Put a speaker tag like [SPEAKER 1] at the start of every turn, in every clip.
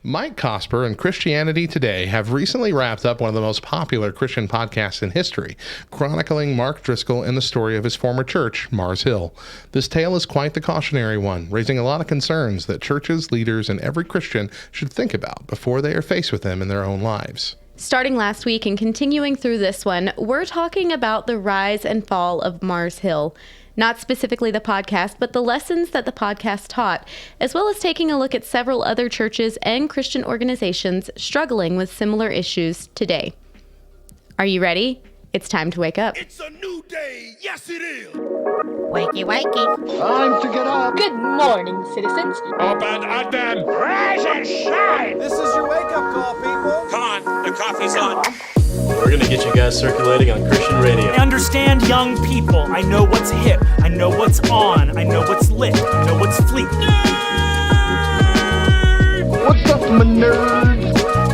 [SPEAKER 1] Mike Cosper and Christianity Today have recently wrapped up one of the most popular Christian podcasts in history, chronicling Mark Driscoll and the story of his former church, Mars Hill. This tale is quite the cautionary one, raising a lot of concerns that churches, leaders, and every Christian should think about before they are faced with them in their own lives.
[SPEAKER 2] Starting last week and continuing through this one, we're talking about the rise and fall of Mars Hill. Not specifically the podcast, but the lessons that the podcast taught, as well as taking a look at several other churches and Christian organizations struggling with similar issues today. Are you ready? It's time to wake up.
[SPEAKER 3] It's a new day. Yes, it is.
[SPEAKER 4] Wakey, wakey.
[SPEAKER 5] Time to get up.
[SPEAKER 6] Good morning, citizens.
[SPEAKER 3] Open Adam.
[SPEAKER 7] Rise and shine.
[SPEAKER 5] This is your wake-up call, people.
[SPEAKER 3] Come on, the coffee's on.
[SPEAKER 8] We're going to get you guys circulating on Christian radio.
[SPEAKER 9] I understand young people. I know what's hip. I know what's on. I know what's lit. I know what's fleet.
[SPEAKER 5] What's up, my nerds?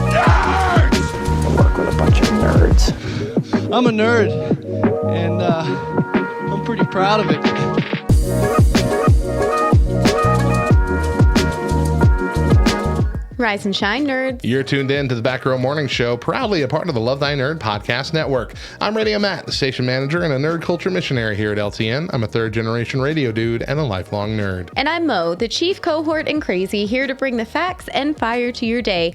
[SPEAKER 3] Nerds!
[SPEAKER 10] I work with a bunch of nerds.
[SPEAKER 11] I'm a nerd, and I'm pretty proud of it.
[SPEAKER 2] Rise and shine, nerds.
[SPEAKER 1] You're tuned in to the Back Row Morning Show, proudly a part of the Love Thy Nerd podcast network. I'm Radio Matt, the station manager and a nerd culture missionary here at LTN. I'm a third-generation radio dude and a lifelong nerd.
[SPEAKER 2] And I'm Mo, the chief cohort and crazy, here to bring the facts and fire to your day.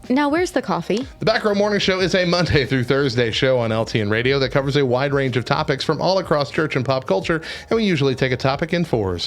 [SPEAKER 2] Now, where's the coffee?
[SPEAKER 1] The Back Row Morning Show is a Monday through Thursday show on LTN Radio that covers a wide range of topics from all across church and pop culture, and we usually take a topic in four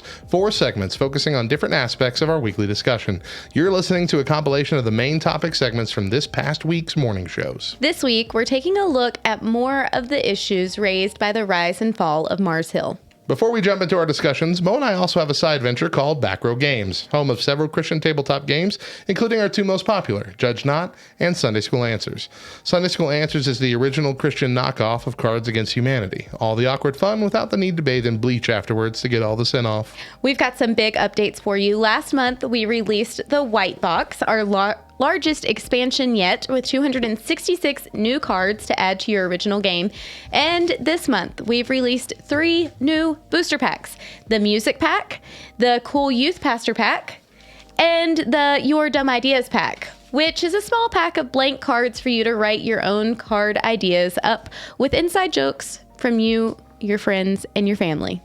[SPEAKER 1] segments focusing on different aspects of our weekly discussion. You're listening to a compilation of the main topic segments from this past week's morning shows.
[SPEAKER 2] This week, we're taking a look at more of the issues raised by the rise and fall of Mars Hill.
[SPEAKER 1] Before we jump into our discussions, Mo and I also have a side venture called Back Row Games, home of several Christian tabletop games, including our two most popular, Judge Not and Sunday School Answers. Sunday School Answers is the original Christian knockoff of Cards Against Humanity. All the awkward fun without the need to bathe in bleach afterwards to get all the sin off.
[SPEAKER 2] We've got some big updates for you. Last month, we released the White Box, our largest expansion yet, with 266 new cards to add to your original game. And this month, we've released 3 new booster packs: the Music Pack, the Cool Youth Pastor Pack, and the Your Dumb Ideas Pack, which is a small pack of blank cards for you to write your own card ideas up with inside jokes from you, your friends, and your family.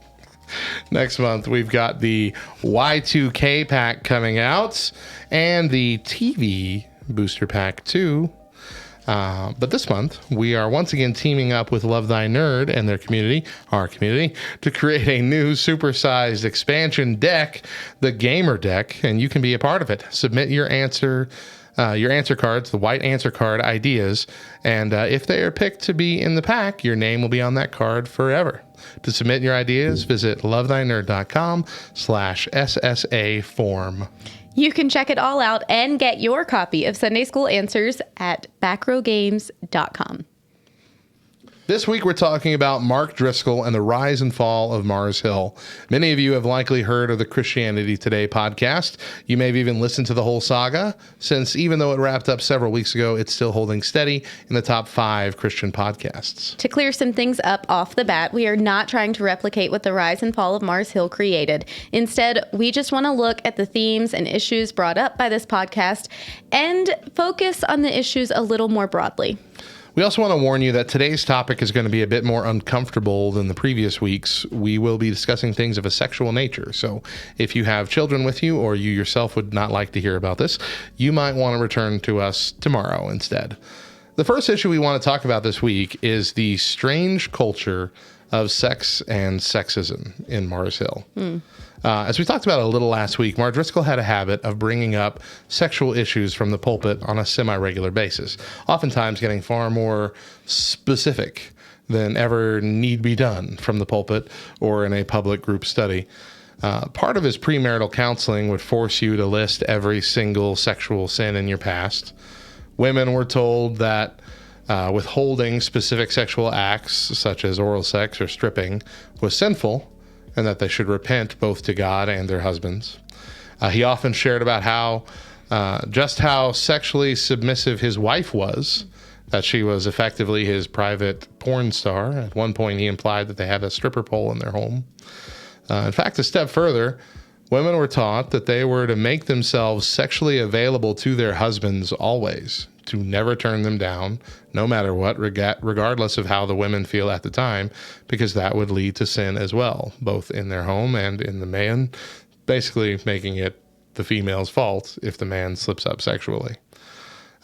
[SPEAKER 1] Next month, we've got the Y2K pack coming out and the TV booster pack too. But this month, we are once again teaming up with Love Thy Nerd and their community, our community, to create a new supersized expansion deck, the Gamer Deck, and you can be a part of it. Submit your answer cards, the white answer card ideas, and if they are picked to be in the pack, your name will be on that card forever. To submit your ideas, visit lovethynerd.com/SSA form.
[SPEAKER 2] You can check it all out and get your copy of Sunday School Answers at backrowgames.com.
[SPEAKER 1] This week, we're talking about Mark Driscoll and the rise and fall of Mars Hill. Many of you have likely heard of the Christianity Today podcast. You may have even listened to the whole saga, since even though it wrapped up several weeks ago, it's still holding steady in the top 5 Christian podcasts.
[SPEAKER 2] To clear some things up off the bat, we are not trying to replicate what the rise and fall of Mars Hill created. Instead, we just want to look at the themes and issues brought up by this podcast and focus on the issues a little more broadly.
[SPEAKER 1] We also want to warn you that today's topic is going to be a bit more uncomfortable than the previous weeks. We will be discussing things of a sexual nature. So if you have children with you or you yourself would not like to hear about this, you might want to return to us tomorrow instead. The first issue we want to talk about this week is the strange culture of sex and sexism in Mars Hill. As we talked about a little last week, Mark Driscoll had a habit of bringing up sexual issues from the pulpit on a semi-regular basis, oftentimes getting far more specific than ever need be done from the pulpit or in a public group study. Part of his premarital counseling would force you to list every single sexual sin in your past. Women were told that withholding specific sexual acts, such as oral sex or stripping, was sinful, and that they should repent both to God and their husbands. He often shared about how sexually submissive his wife was, that she was effectively his private porn star. At one point, he implied that they had a stripper pole in their home. In fact, a step further, Women were taught that they were to make themselves sexually available to their husbands always, to never turn them down, no matter what, regardless of how the women feel at the time, because that would lead to sin as well, both in their home and in the man, basically making it the female's fault if the man slips up sexually.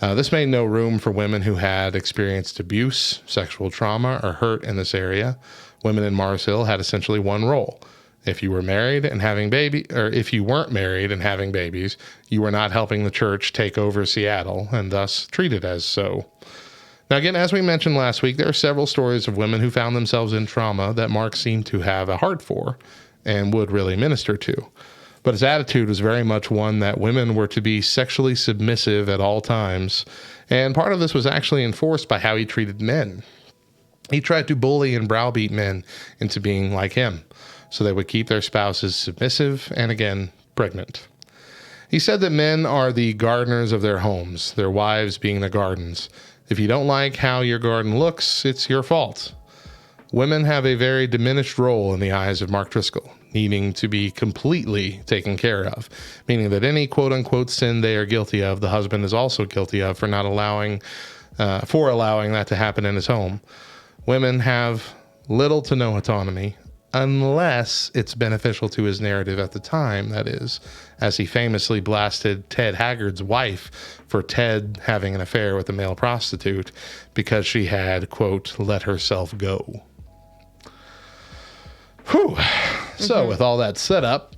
[SPEAKER 1] This made no room for women who had experienced abuse, sexual trauma, or hurt in this area. Women in Mars Hill had essentially one role. If you were married and having if you weren't married and having babies, you were not helping the church take over Seattle and thus treated as so. Now, again, as we mentioned last week, there are several stories of women who found themselves in trauma that Mark seemed to have a heart for and would really minister to. But his attitude was very much one that women were to be sexually submissive at all times, and part of this was actually enforced by how he treated men. He tried to bully and browbeat men into being like him, so they would keep their spouses submissive and, again, pregnant. He said that men are the gardeners of their homes, their wives being the gardens. If you don't like how your garden looks, it's your fault. Women have a very diminished role in the eyes of Mark Driscoll, needing to be completely taken care of, meaning that any quote-unquote sin they are guilty of, the husband is also guilty of for allowing that to happen in his home. Women have little to no autonomy, unless it's beneficial to his narrative at the time, that is, as he famously blasted Ted Haggard's wife for Ted having an affair with a male prostitute because she had, quote, let herself go. Whew. So with all that set up,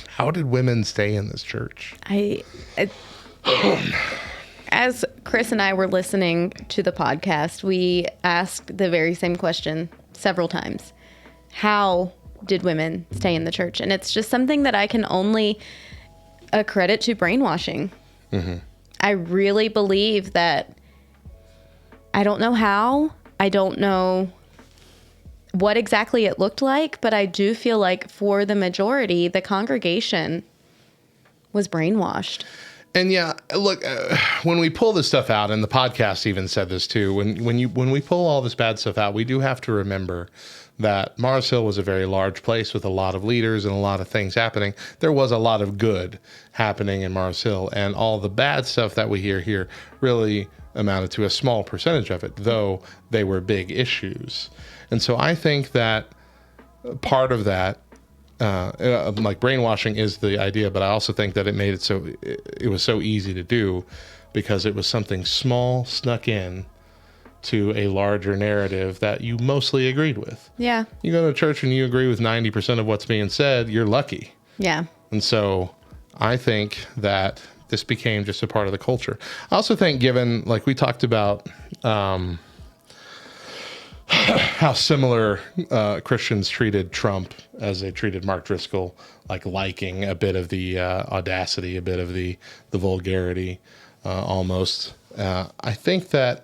[SPEAKER 1] how did women stay in this church?
[SPEAKER 2] As Chris and I were listening to the podcast, we asked the very same question several times. How did women stay in the church? And it's just something that I can only accredit to brainwashing. Mm-hmm. I really believe that I don't know how, I don't know what exactly it looked like, but I do feel like for the majority, the congregation was brainwashed.
[SPEAKER 1] And yeah, look, when we pull this stuff out, and the podcast even said this too, when we pull all this bad stuff out, we do have to remember that Mars Hill was a very large place with a lot of leaders and a lot of things happening. There was a lot of good happening in Mars Hill, and all the bad stuff that we hear here really amounted to a small percentage of it, though they were big issues. And so I think that part of that, like brainwashing is the idea, but I also think that it made it so it was so easy to do because it was something small snuck in to a larger narrative that you mostly agreed with.
[SPEAKER 2] Yeah.
[SPEAKER 1] You go to church and you agree with 90% of what's being said, you're lucky.
[SPEAKER 2] Yeah.
[SPEAKER 1] And so I think that this became just a part of the culture. I also think, given, like we talked about, how similar Christians treated Trump as they treated Mark Driscoll, like liking a bit of the audacity, a bit of the vulgarity, almost. I think that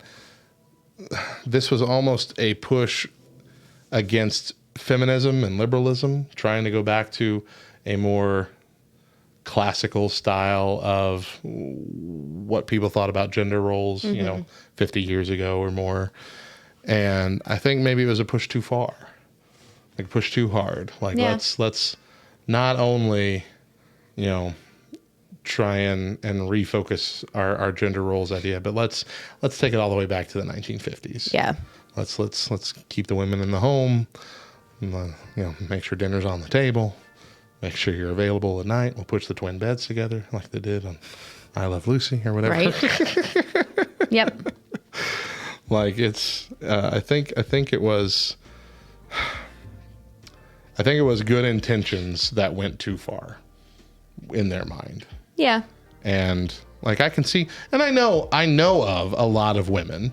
[SPEAKER 1] this was almost a push against feminism and liberalism, trying to go back to a more classical style of what people thought about gender roles, 50 years ago or more. And I think maybe it was a push too far, like push too hard. Like let's not only, try and refocus our gender roles idea, but let's take it all the way back to the 1950s.
[SPEAKER 2] Yeah.
[SPEAKER 1] Let's keep the women in the home. Make sure dinner's on the table. Make sure you're available at night. We'll push the twin beds together like they did on I Love Lucy or whatever.
[SPEAKER 2] Right. Yep.
[SPEAKER 1] Like it's, I think it was good intentions that went too far in their mind.
[SPEAKER 2] Yeah.
[SPEAKER 1] And like I can see, and I know of a lot of women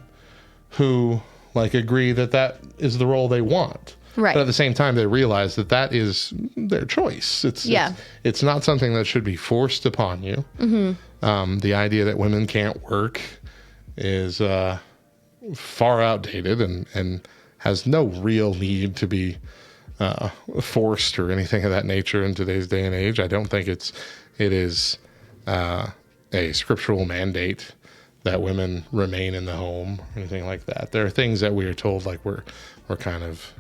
[SPEAKER 1] who like agree that is the role they want.
[SPEAKER 2] Right.
[SPEAKER 1] But at the same time, they realize that is their choice. It's not something that should be forced upon you. Mm-hmm. The idea that women can't work is far outdated and has no real need to be forced or anything of that nature in today's day and age. I don't think it is a scriptural mandate that women remain in the home or anything like that. There are things that we are told like we're kind of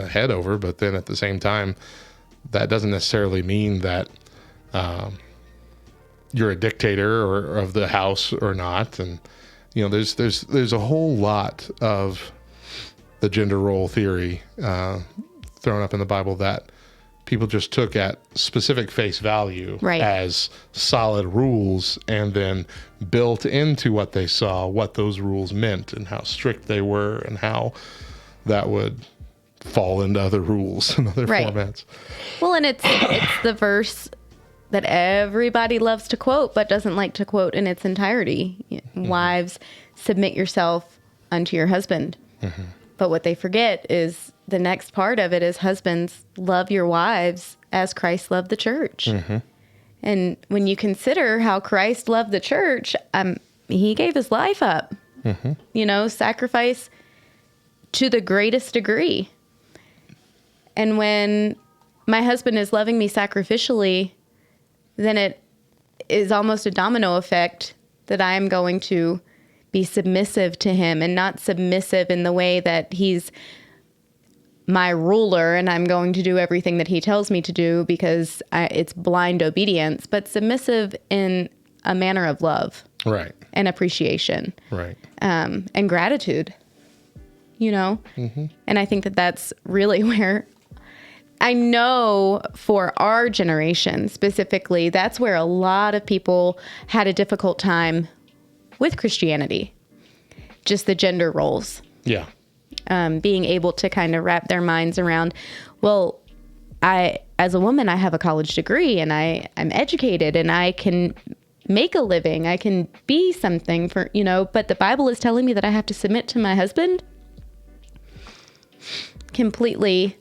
[SPEAKER 1] head over, but then at the same time, that doesn't necessarily mean that you're a dictator or of the house or not. And there's a whole lot of the gender role theory thrown up in the Bible that people just took at specific face value as solid rules, and then built into what they saw what those rules meant and how strict they were and how that would fall into other rules and other formats.
[SPEAKER 2] Well, and it's the verse that everybody loves to quote but doesn't like to quote in its entirety. Wives, submit yourself unto your husband. But what they forget is the next part of it is, husbands, love your wives as Christ loved the church. And when you consider how Christ loved the church, he gave his life up, sacrifice to the greatest degree. And when my husband is loving me sacrificially, then it is almost a domino effect that I am going to be submissive to him, and not submissive in the way that he's my ruler and I'm going to do everything that he tells me to do because it's blind obedience, but submissive in a manner of love.
[SPEAKER 1] Right.
[SPEAKER 2] And appreciation.
[SPEAKER 1] Right.
[SPEAKER 2] And gratitude, And I think that that's really where I know for our generation specifically, that's where a lot of people had a difficult time with Christianity, just the gender roles.
[SPEAKER 1] Yeah.
[SPEAKER 2] Being able to kind of wrap their minds around, well, as a woman, I have a college degree and I'm educated and I can make a living. I can be something for, but the Bible is telling me that I have to submit to my husband. Completely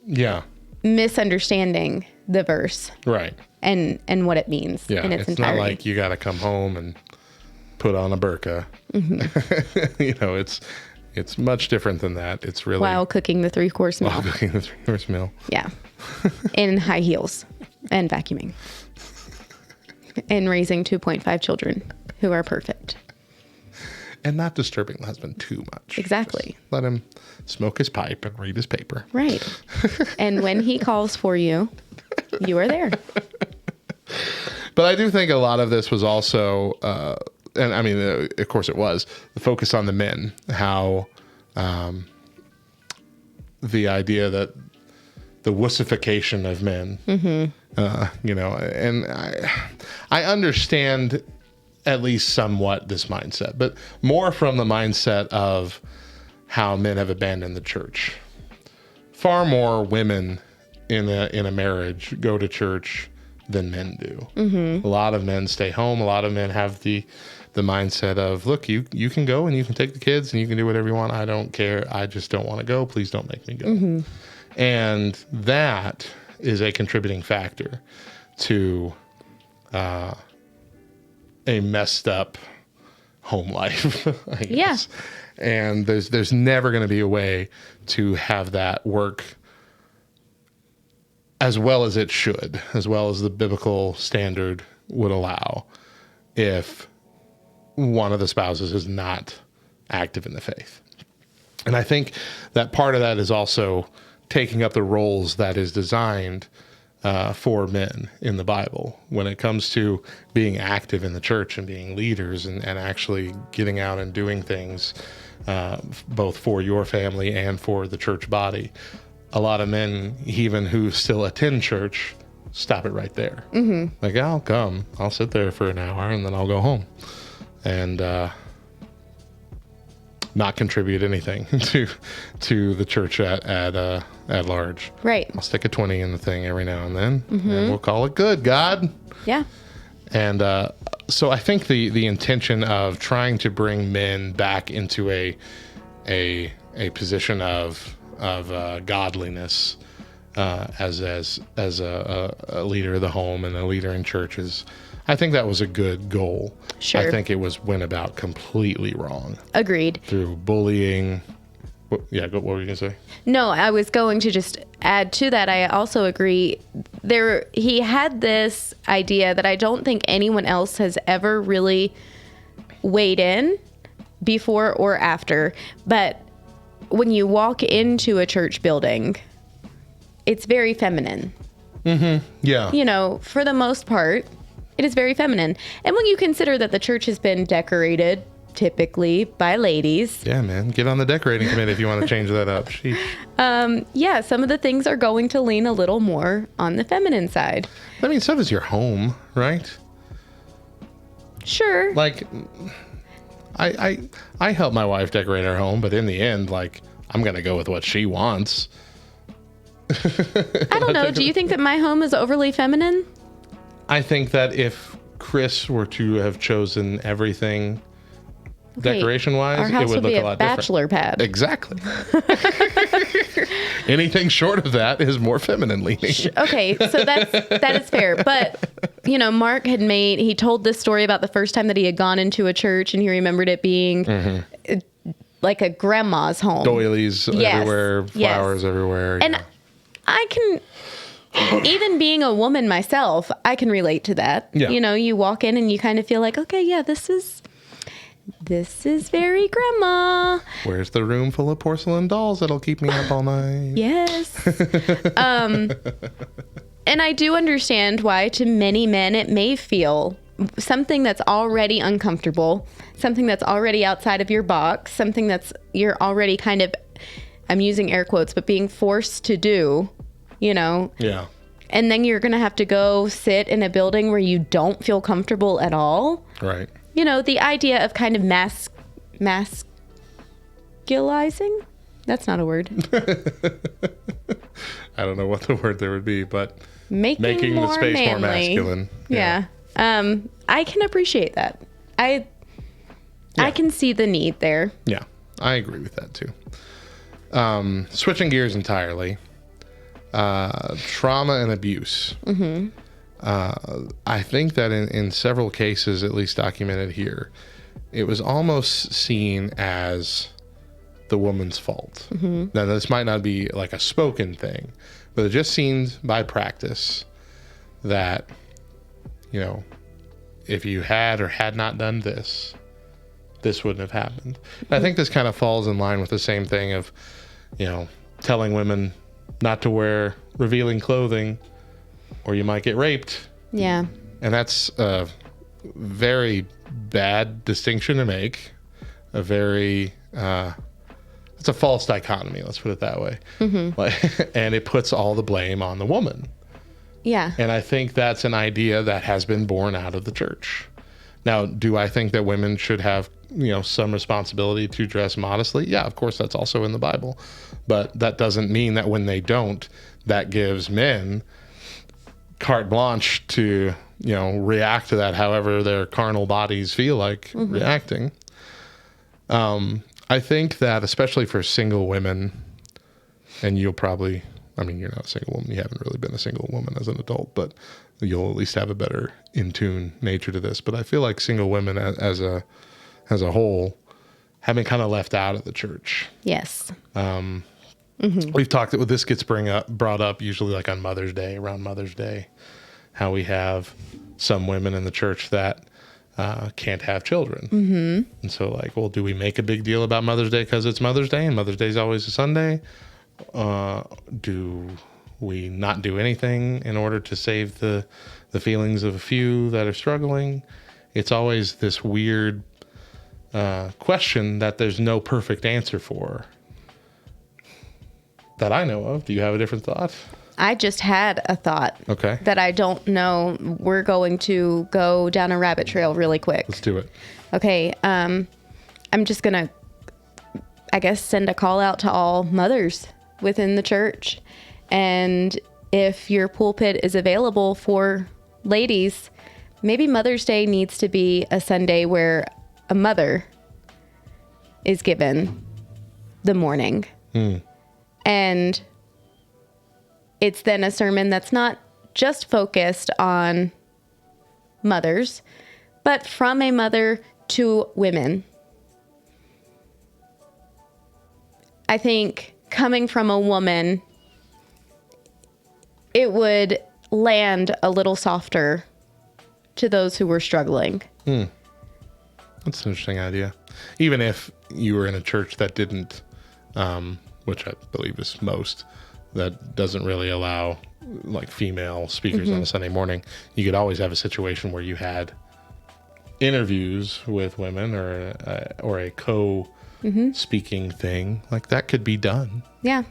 [SPEAKER 2] misunderstanding the verse.
[SPEAKER 1] Right.
[SPEAKER 2] And what it means in its entirety.
[SPEAKER 1] Not like you got to come home and put on a burqa. It's much different than that. It's really
[SPEAKER 2] while cooking the 3-course meal. Yeah. In high heels and vacuuming. And raising 2.5 children who are perfect.
[SPEAKER 1] And not disturbing the husband too much.
[SPEAKER 2] Exactly.
[SPEAKER 1] Just let him smoke his pipe and read his paper.
[SPEAKER 2] Right. And when he calls for you, you are there.
[SPEAKER 1] But I do think a lot of this was also, and I mean, of course it was, the focus on the men, how the idea that the wussification of men, and I understand at least somewhat this mindset, but more from the mindset of how men have abandoned the church. Far more women in a marriage go to church than men do. A lot of men stay home. A lot of men have the mindset of, look, you can go and you can take the kids and you can do whatever you want. I don't care. I just don't want to go. Please don't make me go. And that is a contributing factor to a messed up home life, I guess. And there's never going to be a way to have that work as well as it should, as well as the biblical standard would allow, if one of the spouses is not active in the faith. And I think that part of that is also taking up the roles that is designed for men in the Bible when it comes to being active in the church and being leaders and actually getting out and doing things both for your family and for the church body. A lot of men, even who still attend church, stop it right there. Like, I'll come, I'll sit there for an hour and then I'll go home and not contribute anything to the church at large.
[SPEAKER 2] Right.
[SPEAKER 1] I'll stick a 20 in the thing every now and then, and we'll call it good, God.
[SPEAKER 2] Yeah.
[SPEAKER 1] And so I think the intention of trying to bring men back into a position of godliness as a leader of the home and a leader in churches, I think that was a good goal.
[SPEAKER 2] Sure.
[SPEAKER 1] I think it went about completely wrong.
[SPEAKER 2] Agreed.
[SPEAKER 1] Through bullying. What were you going to say?
[SPEAKER 2] No, I was going to just add to that. I also agree. He had this idea that I don't think anyone else has ever really weighed in before or after. But when you walk into a church building, it's very feminine.
[SPEAKER 1] Yeah.
[SPEAKER 2] You know, for the most part, it is very feminine. And when you consider that the church has been decorated typically by ladies.
[SPEAKER 1] Yeah, man. Get on the decorating committee if you want to change that up. Sheesh.
[SPEAKER 2] Yeah, some of the things are going to lean a little more on the feminine side.
[SPEAKER 1] I mean, so does your home, right?
[SPEAKER 2] Sure.
[SPEAKER 1] Like, I help my wife decorate her home, but in the end, like, I'm going to go with what she wants.
[SPEAKER 2] I don't know. Do you think that my home is overly feminine?
[SPEAKER 1] I think that if Chris were to have chosen everything decoration-wise,
[SPEAKER 2] our house
[SPEAKER 1] it would look
[SPEAKER 2] be
[SPEAKER 1] a lot
[SPEAKER 2] bachelor
[SPEAKER 1] different.
[SPEAKER 2] pad.
[SPEAKER 1] Exactly. Anything short of that is more feminine leaning.
[SPEAKER 2] Okay, so that is fair. But, you know, Mark he told this story about the first time that he had gone into a church and he remembered it being like a grandma's home.
[SPEAKER 1] Doilies everywhere, flowers everywhere.
[SPEAKER 2] And I can, even being a woman myself, I can relate to that.
[SPEAKER 1] Yeah.
[SPEAKER 2] You know, you walk in and you kind of feel like, okay, yeah, this is very grandma.
[SPEAKER 1] Where's the room full of porcelain dolls that'll keep me up all night?
[SPEAKER 2] Yes. And I do understand why to many men it may feel something that's already uncomfortable, something that's already outside of your box, something that's you're already kind of, I'm using air quotes, but being forced to do, you know.
[SPEAKER 1] Yeah.
[SPEAKER 2] And then you're going to have to go sit in a building where you don't feel comfortable at all.
[SPEAKER 1] Right.
[SPEAKER 2] You know, the idea of kind of masculizing? That's not a word.
[SPEAKER 1] I don't know what the word there would be, but
[SPEAKER 2] making
[SPEAKER 1] the space
[SPEAKER 2] manly.
[SPEAKER 1] more masculine.
[SPEAKER 2] Yeah. I can appreciate that. I can see the need there.
[SPEAKER 1] Yeah, I agree with that too. Switching gears entirely. Trauma and abuse. I think that in several cases, at least documented here, it was almost seen as the woman's fault. Now, this might not be like a spoken thing, but it just seemed by practice that, you know, if you had or had not done this, this wouldn't have happened. And I think this kind of falls in line with the same thing of, you know, telling women not to wear revealing clothing or you might get raped.
[SPEAKER 2] Yeah.
[SPEAKER 1] And that's a very bad distinction to make. A very, it's a false dichotomy, let's put it that way. And it puts all the blame on the woman.
[SPEAKER 2] Yeah.
[SPEAKER 1] And I think that's an idea that has been born out of the church. Now, do I think that women should have, you know, some responsibility to dress modestly? Yeah, of course, that's also in the Bible. But that doesn't mean that when they don't, that gives men carte blanche to, you know, react to that however their carnal bodies feel like reacting. I think that especially for single women, and you'll probably, I mean, you're not a single woman, you haven't really been a single woman as an adult, but you'll at least have a better in tune nature to this. But I feel like single women as a whole have been kind of left out of the church.
[SPEAKER 2] Yes.
[SPEAKER 1] We've talked that this gets brought up usually like on Mother's Day, around Mother's Day, how we have some women in the church that can't have children. And so like, well, do we make a big deal about Mother's Day because it's Mother's Day and Mother's Day is always a Sunday? Do we not do anything in order to save the feelings of a few that are struggling? It's always this weird question that there's no perfect answer for that I know of. Do you have a different thought?
[SPEAKER 2] I just had a thought.
[SPEAKER 1] Okay.
[SPEAKER 2] That I don't know. We're going to go down a rabbit trail really quick.
[SPEAKER 1] Let's do it.
[SPEAKER 2] Okay. I'm just going to, I guess, send a call out to all mothers within the church. And if your pulpit is available for ladies, maybe Mother's Day needs to be a Sunday where a mother is given the morning. And it's then a sermon that's not just focused on mothers, but from a mother to women. I think coming from a woman, it would land a little softer to those who were struggling.
[SPEAKER 1] That's an interesting idea. Even if you were in a church that didn't, which I believe is most, that doesn't really allow like female speakers on a Sunday morning, you could always have a situation where you had interviews with women or a co-speaking thing. Like that could be done.
[SPEAKER 2] Yeah.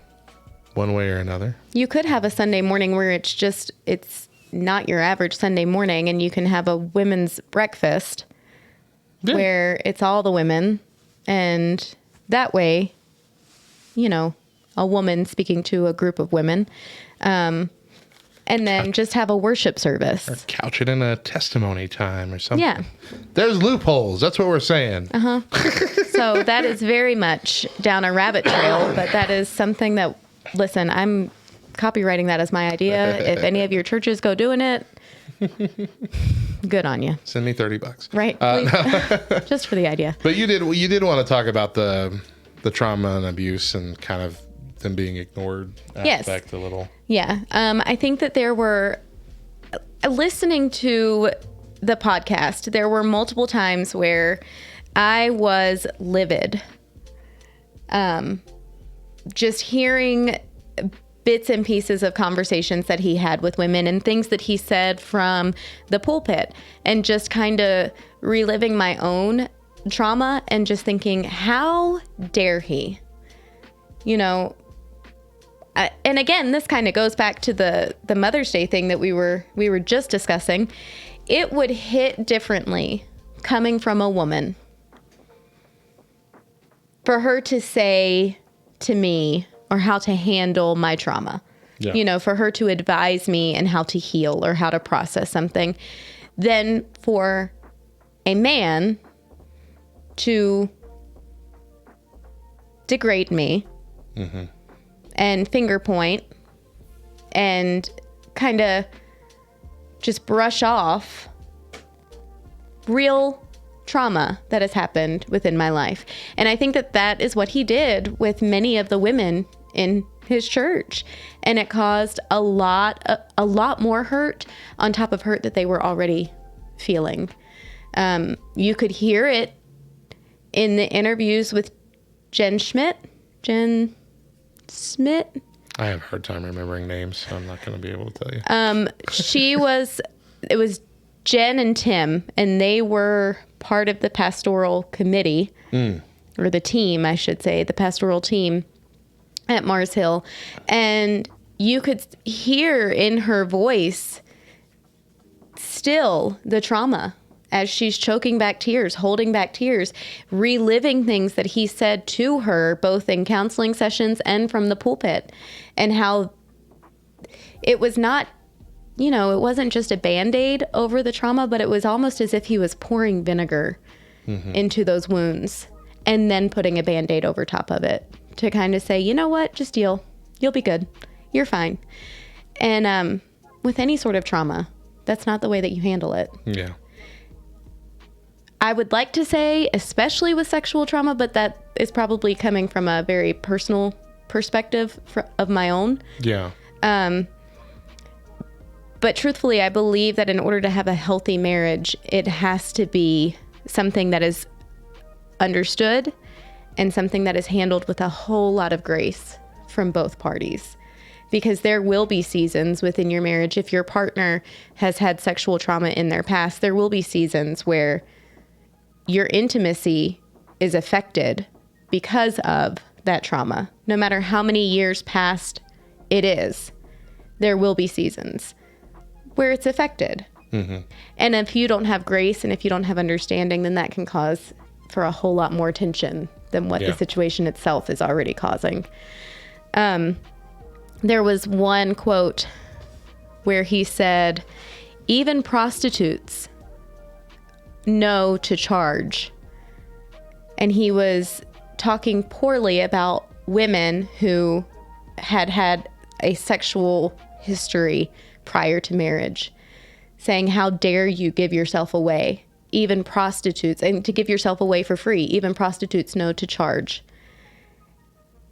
[SPEAKER 1] One way or another.
[SPEAKER 2] You could have a Sunday morning where it's not your average Sunday morning, and you can have a women's breakfast where it's all the women, and that way, a woman speaking to a group of women, and then just have a worship service.
[SPEAKER 1] Or couch it in a testimony time or something.
[SPEAKER 2] Yeah.
[SPEAKER 1] There's loopholes. That's what we're saying.
[SPEAKER 2] So that is very much down a rabbit trail, but that is something that, listen, I'm copywriting that as my idea. If any of your churches go doing it, good on you.
[SPEAKER 1] Send me $30.
[SPEAKER 2] Right. Please. Just for the idea.
[SPEAKER 1] But you did want to talk about the trauma and abuse and kind of them being ignored aspect a little.
[SPEAKER 2] Yeah. I think that there were, listening to the podcast, there were multiple times where I was livid. Just hearing bits and pieces of conversations that he had with women and things that he said from the pulpit, and just kind of reliving my own trauma and just thinking, how dare he? And again, this kind of goes back to the Mother's Day thing that we were just discussing. It would hit differently coming from a woman for her to say to me or how to handle my trauma. Yeah. For her to advise me and how to heal or how to process something, than for a man to degrade me and finger point and kind of just brush off real trauma that has happened within my life. And I think that is what he did with many of the women in his church, and it caused a lot more hurt on top of hurt that they were already feeling. You could hear it in the interviews with Jen Smith.
[SPEAKER 1] I have a hard time remembering names, so I'm not going to be able to tell you.
[SPEAKER 2] It was Jen and Tim, and they were part of the pastoral committee, or the team, I should say, the pastoral team at Mars Hill. And you could hear in her voice still the trauma as she's choking back tears, holding back tears, reliving things that he said to her, both in counseling sessions and from the pulpit, and how it was not, it wasn't just a Band-Aid over the trauma, but it was almost as if he was pouring vinegar into those wounds and then putting a Band-Aid over top of it to kind of say, you know what, just deal. You'll be good. You're fine. And with any sort of trauma, that's not the way that you handle it.
[SPEAKER 1] Yeah.
[SPEAKER 2] I would like to say, especially with sexual trauma, but that is probably coming from a very personal perspective of my own.
[SPEAKER 1] Yeah.
[SPEAKER 2] But truthfully, I believe that in order to have a healthy marriage, it has to be something that is understood and something that is handled with a whole lot of grace from both parties. Because there will be seasons within your marriage, if your partner has had sexual trauma in their past, there will be seasons where your intimacy is affected because of that trauma. No matter how many years past it is, there will be seasons where it's affected. And if you don't have grace and if you don't have understanding, then that can cause for a whole lot more tension than what the situation itself is already causing. There was one quote where he said, even prostitutes know to charge. And he was talking poorly about women who had had a sexual history prior to marriage, saying, how dare you give yourself away? Even prostitutes, and to give yourself away for free, even prostitutes know to charge.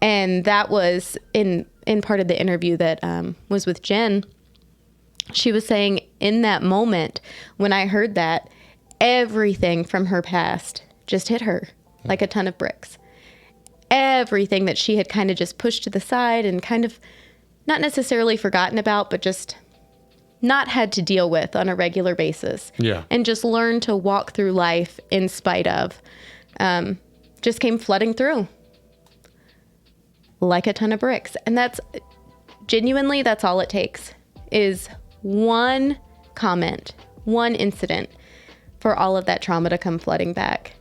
[SPEAKER 2] And that was in part of the interview that was with Jen. She was saying, in that moment, when I heard that, everything from her past just hit her like a ton of bricks. Everything that she had kind of just pushed to the side and kind of not necessarily forgotten about, but just not had to deal with on a regular basis.
[SPEAKER 1] Yeah.
[SPEAKER 2] And just learn to walk through life in spite of, just came flooding through like a ton of bricks. And that's genuinely, that's all it takes, is one comment, one incident for all of that trauma to come flooding back.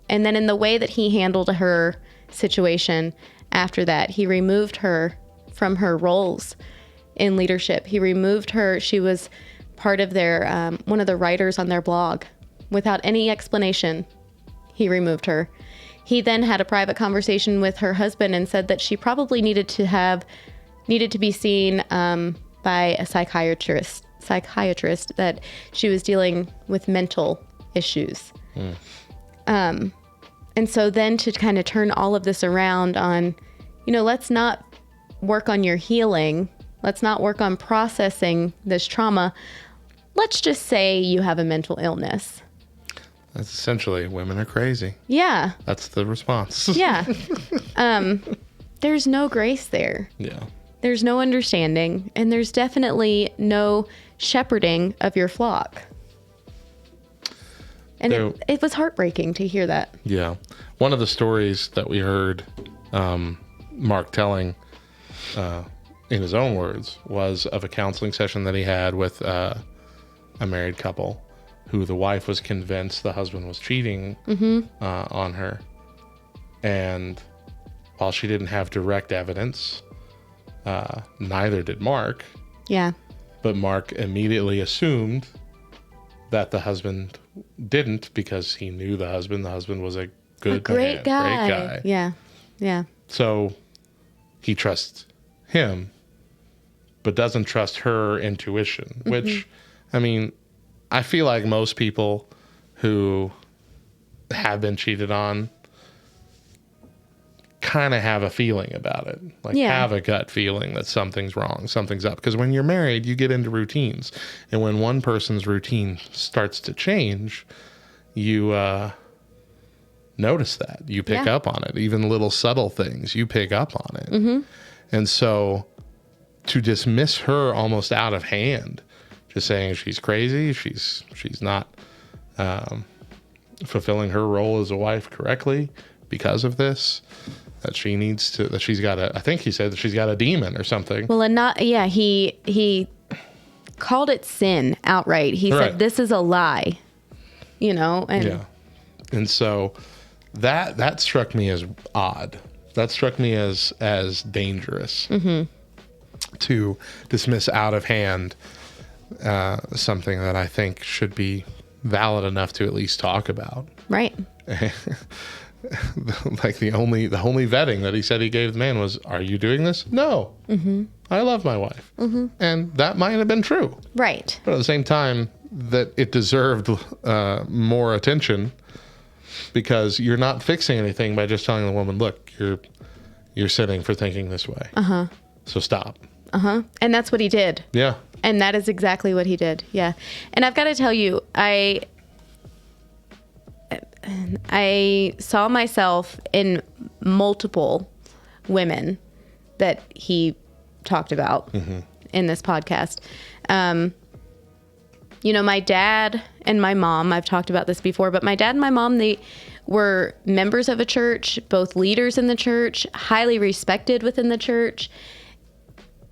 [SPEAKER 2] And then in the way that he handled her situation after that, he removed her from her roles in leadership. He removed her. She was part of their, one of the writers on their blog. Without any explanation, he removed her. He then had a private conversation with her husband and said that she probably needed to be seen by a psychiatrist, that she was dealing with mental issues. And so then to kind of turn all of this around on, let's not work on your healing. Let's not work on processing this trauma. Let's just say you have a mental illness.
[SPEAKER 1] That's essentially, women are crazy.
[SPEAKER 2] Yeah.
[SPEAKER 1] That's the response.
[SPEAKER 2] Yeah. There's no grace there.
[SPEAKER 1] Yeah.
[SPEAKER 2] There's no understanding, and there's definitely no shepherding of your flock. And it was heartbreaking to hear that.
[SPEAKER 1] Yeah. One of the stories that we heard Mark telling in his own words was of a counseling session that he had with a married couple who the wife was convinced the husband was cheating on her. And while she didn't have direct evidence, neither did Mark.
[SPEAKER 2] Yeah.
[SPEAKER 1] But Mark immediately assumed that the husband didn't because he knew the husband. The husband was a good
[SPEAKER 2] great guy.
[SPEAKER 1] Great guy.
[SPEAKER 2] Yeah. Yeah.
[SPEAKER 1] So he trusts him, but doesn't trust her intuition, which, I mean, I feel like most people who have been cheated on kind of have a feeling about it. Like have a gut feeling that something's wrong, something's up. Because when you're married, you get into routines. And when one person's routine starts to change, you notice that. You pick up on it. Even little subtle things, you pick up on it. And so to dismiss her almost out of hand, just saying she's crazy, she's not fulfilling her role as a wife correctly because of this, that she needs to, that she's got I think he said that she's got a demon or something.
[SPEAKER 2] Well, and he called it sin outright. He said, this is a lie, and
[SPEAKER 1] And so that struck me as odd. That struck me as dangerous to dismiss out of hand something that I think should be valid enough to at least talk about.
[SPEAKER 2] Right.
[SPEAKER 1] Like the only vetting that he said he gave the man was, "Are you doing this?" No. I love my wife. And that might have been true.
[SPEAKER 2] Right.
[SPEAKER 1] But at the same time, that it deserved more attention, because you're not fixing anything by just telling the woman, "Look, you're sinning for thinking this way. So stop."
[SPEAKER 2] And that's what he did.
[SPEAKER 1] Yeah.
[SPEAKER 2] And that is exactly what he did. Yeah. And I've got to tell you, I saw myself in multiple women that he talked about in this podcast. My dad and my mom, I've talked about this before, but my dad and my mom, they were members of a church, both leaders in the church, highly respected within the church.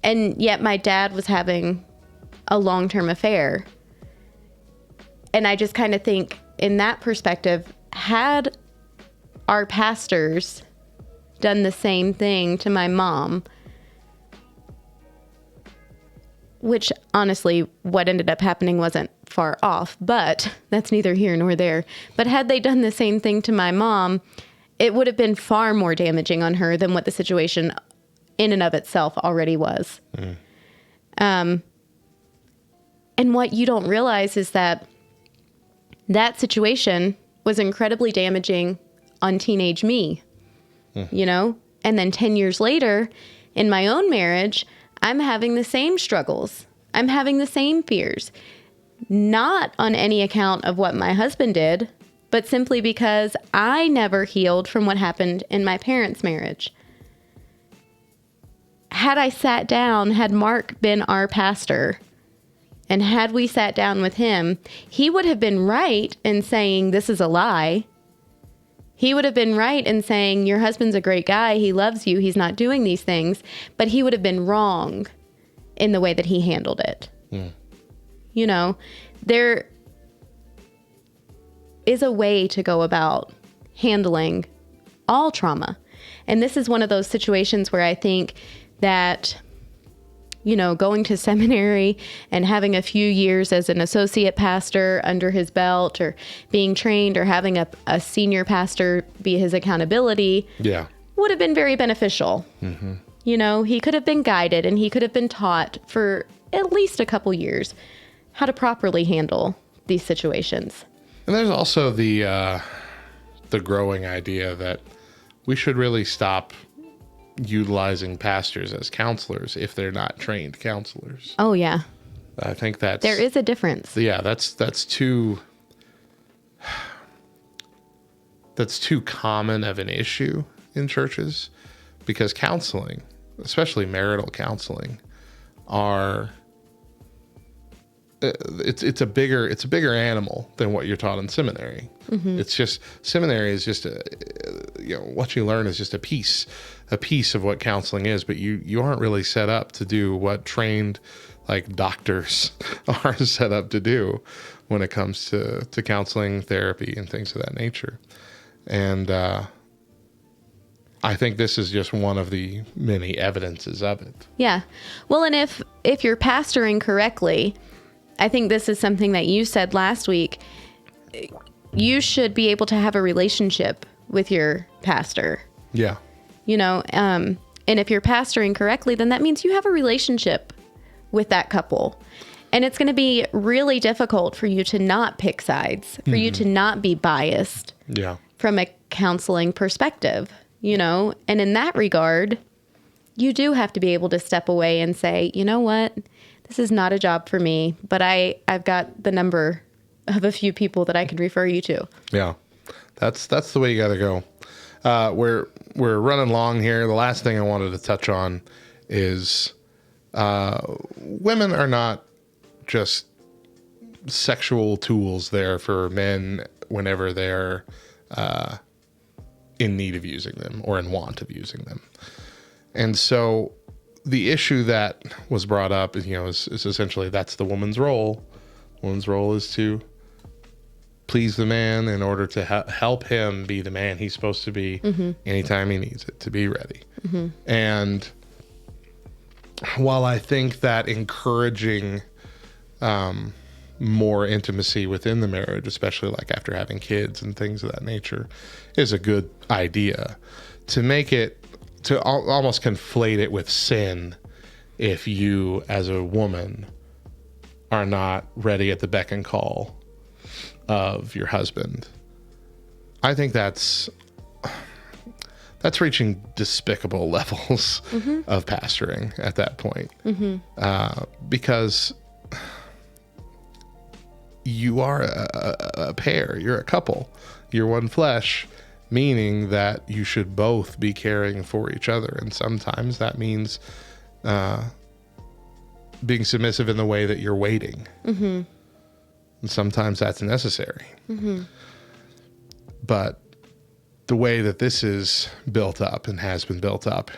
[SPEAKER 2] And yet my dad was having a long-term affair. And I just kind of think, in that perspective, had our pastors done the same thing to my mom, which honestly, what ended up happening wasn't far off, but that's neither here nor there. But had they done the same thing to my mom, it would have been far more damaging on her than what the situation in and of itself already was. And what you don't realize is that situation was incredibly damaging on teenage me, and then 10 years later in my own marriage, I'm having the same struggles. I'm having the same fears, not on any account of what my husband did, but simply because I never healed from what happened in my parents' marriage. had Mark been our pastor, and had we sat down with him, he would have been right in saying this is a lie. He would have been right in saying your husband's a great guy. He loves you. He's not doing these things. But he would have been wrong in the way that he handled it. You know, there is a way to go about handling all trauma. And this is one of those situations where I think that, you know, going to seminary and having a few years as an associate pastor under his belt, or being trained, or having a senior pastor be his accountability, would have been very beneficial. You know, he could have been guided and he could have been taught for at least a couple years how to properly handle these situations.
[SPEAKER 1] And there's also the growing idea that we should really stop utilizing pastors as counselors if they're not trained counselors.
[SPEAKER 2] Oh, yeah.
[SPEAKER 1] I think there
[SPEAKER 2] is a difference.
[SPEAKER 1] Yeah, that's too common of an issue in churches, because counseling, especially marital counseling, it's a bigger animal than what you're taught in seminary. It's just, seminary is just what you learn is just a piece of what counseling is, but you aren't really set up to do what trained like doctors are set up to do when it comes to counseling, therapy, and things of that nature. And I think this is just one of the many evidences of it.
[SPEAKER 2] Yeah. Well, and if you're pastoring correctly, I think this is something that you said last week. You should be able to have a relationship with your pastor.
[SPEAKER 1] Yeah.
[SPEAKER 2] You know, and if you're pastoring correctly, then that means you have a relationship with that couple. And it's going to be really difficult for you to not pick sides, for you to not be biased from a counseling perspective, you know. And in that regard, you do have to be able to step away and say, you know what, this is not a job for me, but I've got the number of a few people that I can refer you to. Yeah,
[SPEAKER 1] that's the way you got to go. We're running long here. The last thing I wanted to touch on is women are not just sexual tools there for men whenever they're in need of using them or in want of using them. And so the issue that was brought up is, is essentially that's the woman's role. Woman's role is to please the man in order to help him be the man he's supposed to be anytime he needs it, to be ready. And while I think that encouraging more intimacy within the marriage, especially like after having kids and things of that nature, is a good idea, to almost conflate it with sin if you as a woman are not ready at the beck and call of your husband. I think that's reaching despicable levels of pastoring at that point. Because you are a pair, you're a couple, you're one flesh, meaning that you should both be caring for each other. And sometimes that means being submissive in the way that you're waiting. And sometimes that's necessary. But the way that this is built up and has been built up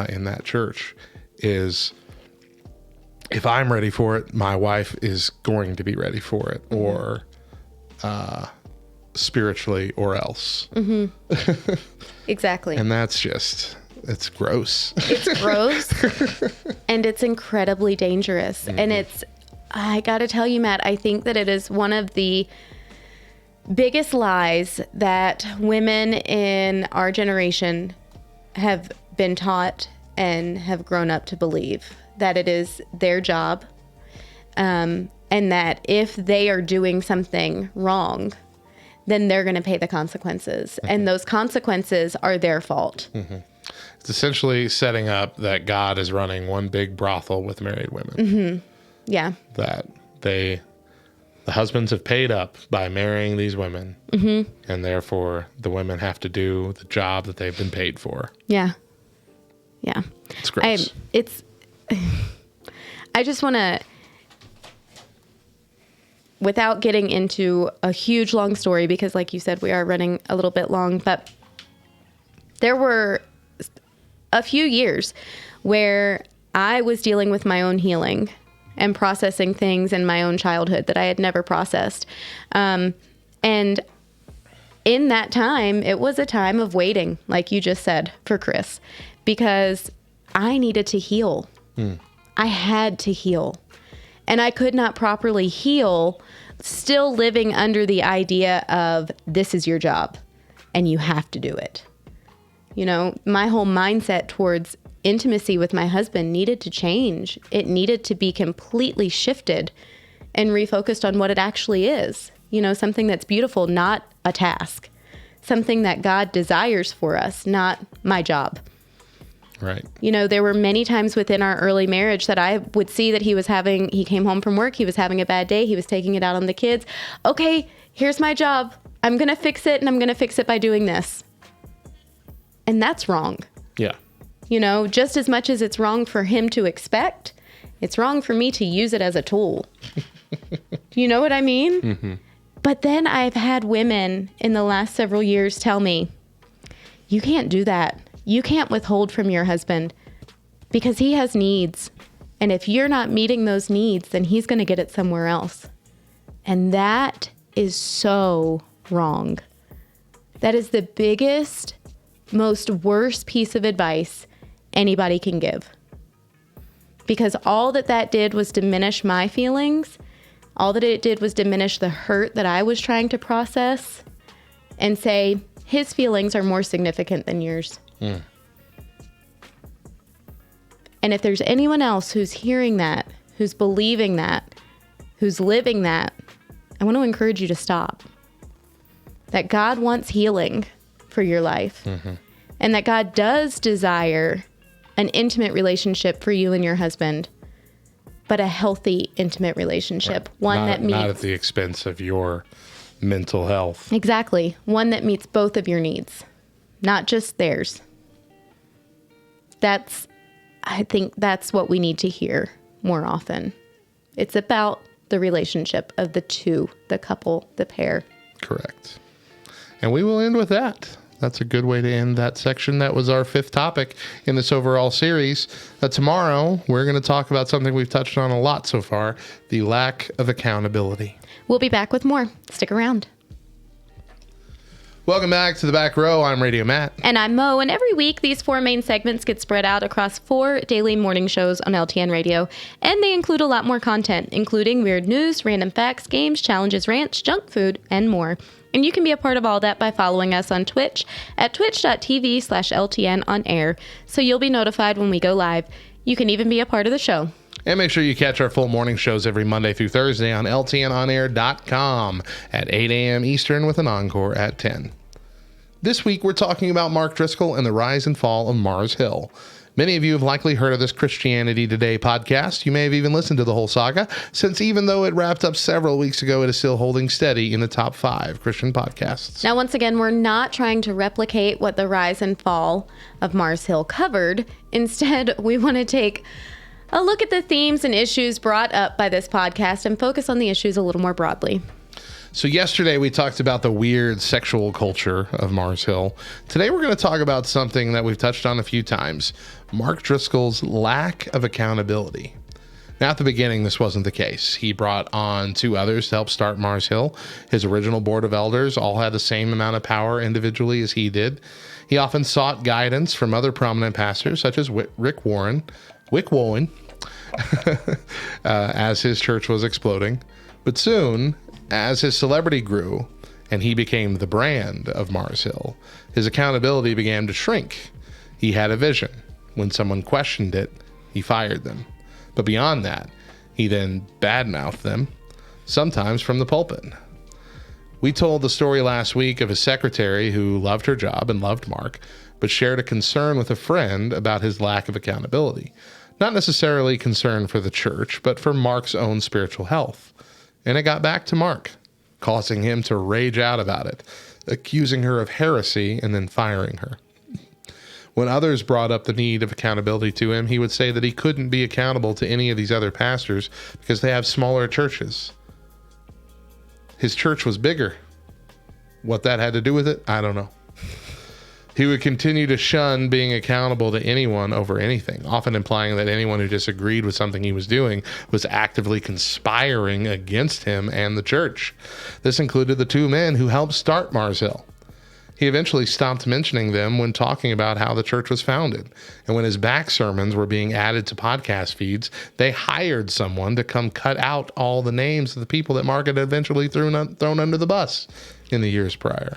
[SPEAKER 1] in that church is, if I'm ready for it, my wife is going to be ready for it, or spiritually, or else.
[SPEAKER 2] Exactly.
[SPEAKER 1] And that's just, it's gross.
[SPEAKER 2] It's gross and it's incredibly dangerous. And I gotta tell you, Matt, I think that it is one of the biggest lies that women in our generation have been taught and have grown up to believe, that it is their job, and that if they are doing something wrong, then they're going to pay the consequences. And those consequences are their fault.
[SPEAKER 1] It's essentially setting up that God is running one big brothel with married women.
[SPEAKER 2] Yeah.
[SPEAKER 1] That the husbands have paid up by marrying these women, and therefore the women have to do the job that they've been paid for.
[SPEAKER 2] Yeah. Yeah.
[SPEAKER 1] It's gross.
[SPEAKER 2] I just want to, without getting into a huge long story, because like you said, we are running a little bit long, but there were a few years where I was dealing with my own healing and processing things in my own childhood that I had never processed. And in that time, it was a time of waiting, like you just said, for Chris, because I needed to heal. I had to heal. And I could not properly heal still living under the idea of this is your job and you have to do it. You know, my whole mindset towards intimacy with my husband needed to change. It needed to be completely shifted and refocused on what it actually is. You know, something that's beautiful, not a task. Something that God desires for us, not my job.
[SPEAKER 1] Right.
[SPEAKER 2] You know, there were many times within our early marriage that I would see that he came home from work, he was having a bad day, he was taking it out on the kids. Okay, here's my job. I'm going to fix it, and I'm going to fix it by doing this. And that's wrong.
[SPEAKER 1] Yeah.
[SPEAKER 2] You know, just as much as it's wrong for him to expect, it's wrong for me to use it as a tool. You know what I mean? Mm-hmm. But then I've had women in the last several years tell me, you can't do that. You can't withhold from your husband because he has needs. And if you're not meeting those needs, then he's going to get it somewhere else. And that is so wrong. That is the biggest, most worst piece of advice anybody can give. Because all that did was diminish my feelings. All that it did was diminish the hurt that I was trying to process and say, his feelings are more significant than yours. And if there's anyone else who's hearing that, who's believing that, who's living that, I want to encourage you to stop. That God wants healing for your life. And that God does desire an intimate relationship for you and your husband, but a healthy, intimate relationship.
[SPEAKER 1] Right.
[SPEAKER 2] One that meets...
[SPEAKER 1] Not at the expense of your mental health.
[SPEAKER 2] Exactly. One that meets both of your needs, not just theirs. I think that's what we need to hear more often. It's about the relationship of the two, the couple, the pair.
[SPEAKER 1] Correct. And we will end with that. That's a good way to end that section. That was our 5th topic in this overall series. Tomorrow, we're going to talk about something we've touched on a lot so far, the lack of accountability.
[SPEAKER 2] We'll be back with more. Stick around.
[SPEAKER 1] Welcome back to the back row. I'm Radio Matt.
[SPEAKER 2] And I'm Mo. And every week, these 4 main segments get spread out across 4 daily morning shows on LTN Radio. And they include a lot more content, including weird news, random facts, games, challenges, rants, junk food, and more. And you can be a part of all that by following us on Twitch at twitch.tv/LTN on air. So you'll be notified when we go live. You can even be a part of the show.
[SPEAKER 1] And make sure you catch our full morning shows every Monday through Thursday on LTNonair.com at 8 a.m. Eastern with an encore at 10. This week, we're talking about Mark Driscoll and the rise and fall of Mars Hill. Many of you have likely heard of this Christianity Today podcast. You may have even listened to the whole saga, since even though it wrapped up several weeks ago, it is still holding steady in the top 5 Christian podcasts.
[SPEAKER 2] Now, once again, we're not trying to replicate what the rise and fall of Mars Hill covered. Instead, we want to take a look at the themes and issues brought up by this podcast and focus on the issues a little more broadly.
[SPEAKER 1] So yesterday we talked about the weird sexual culture of Mars Hill. Today we're going to talk about something that we've touched on a few times, Mark Driscoll's lack of accountability. Now at the beginning this wasn't the case. He brought on 2 others to help start Mars Hill. His original board of elders all had the same amount of power individually as he did. He often sought guidance from other prominent pastors such as Wick Warren, as his church was exploding. But soon, as his celebrity grew and he became the brand of Mars Hill, his accountability began to shrink. He had a vision. When someone questioned it, he fired them. But beyond that, he then badmouthed them, sometimes from the pulpit. We told the story last week of a secretary who loved her job and loved Mark, but shared a concern with a friend about his lack of accountability. Not necessarily concern for the church, but for Mark's own spiritual health. And it got back to Mark, causing him to rage out about it, accusing her of heresy and then firing her. When others brought up the need of accountability to him, he would say that he couldn't be accountable to any of these other pastors because they have smaller churches. His church was bigger. What that had to do with it, I don't know. He would continue to shun being accountable to anyone over anything, often implying that anyone who disagreed with something he was doing was actively conspiring against him and the church. This included the two men who helped start Mars Hill. He eventually stopped mentioning them when talking about how the church was founded. And when his back sermons were being added to podcast feeds, they hired someone to come cut out all the names of the people that Mark had eventually thrown under the bus in the years prior.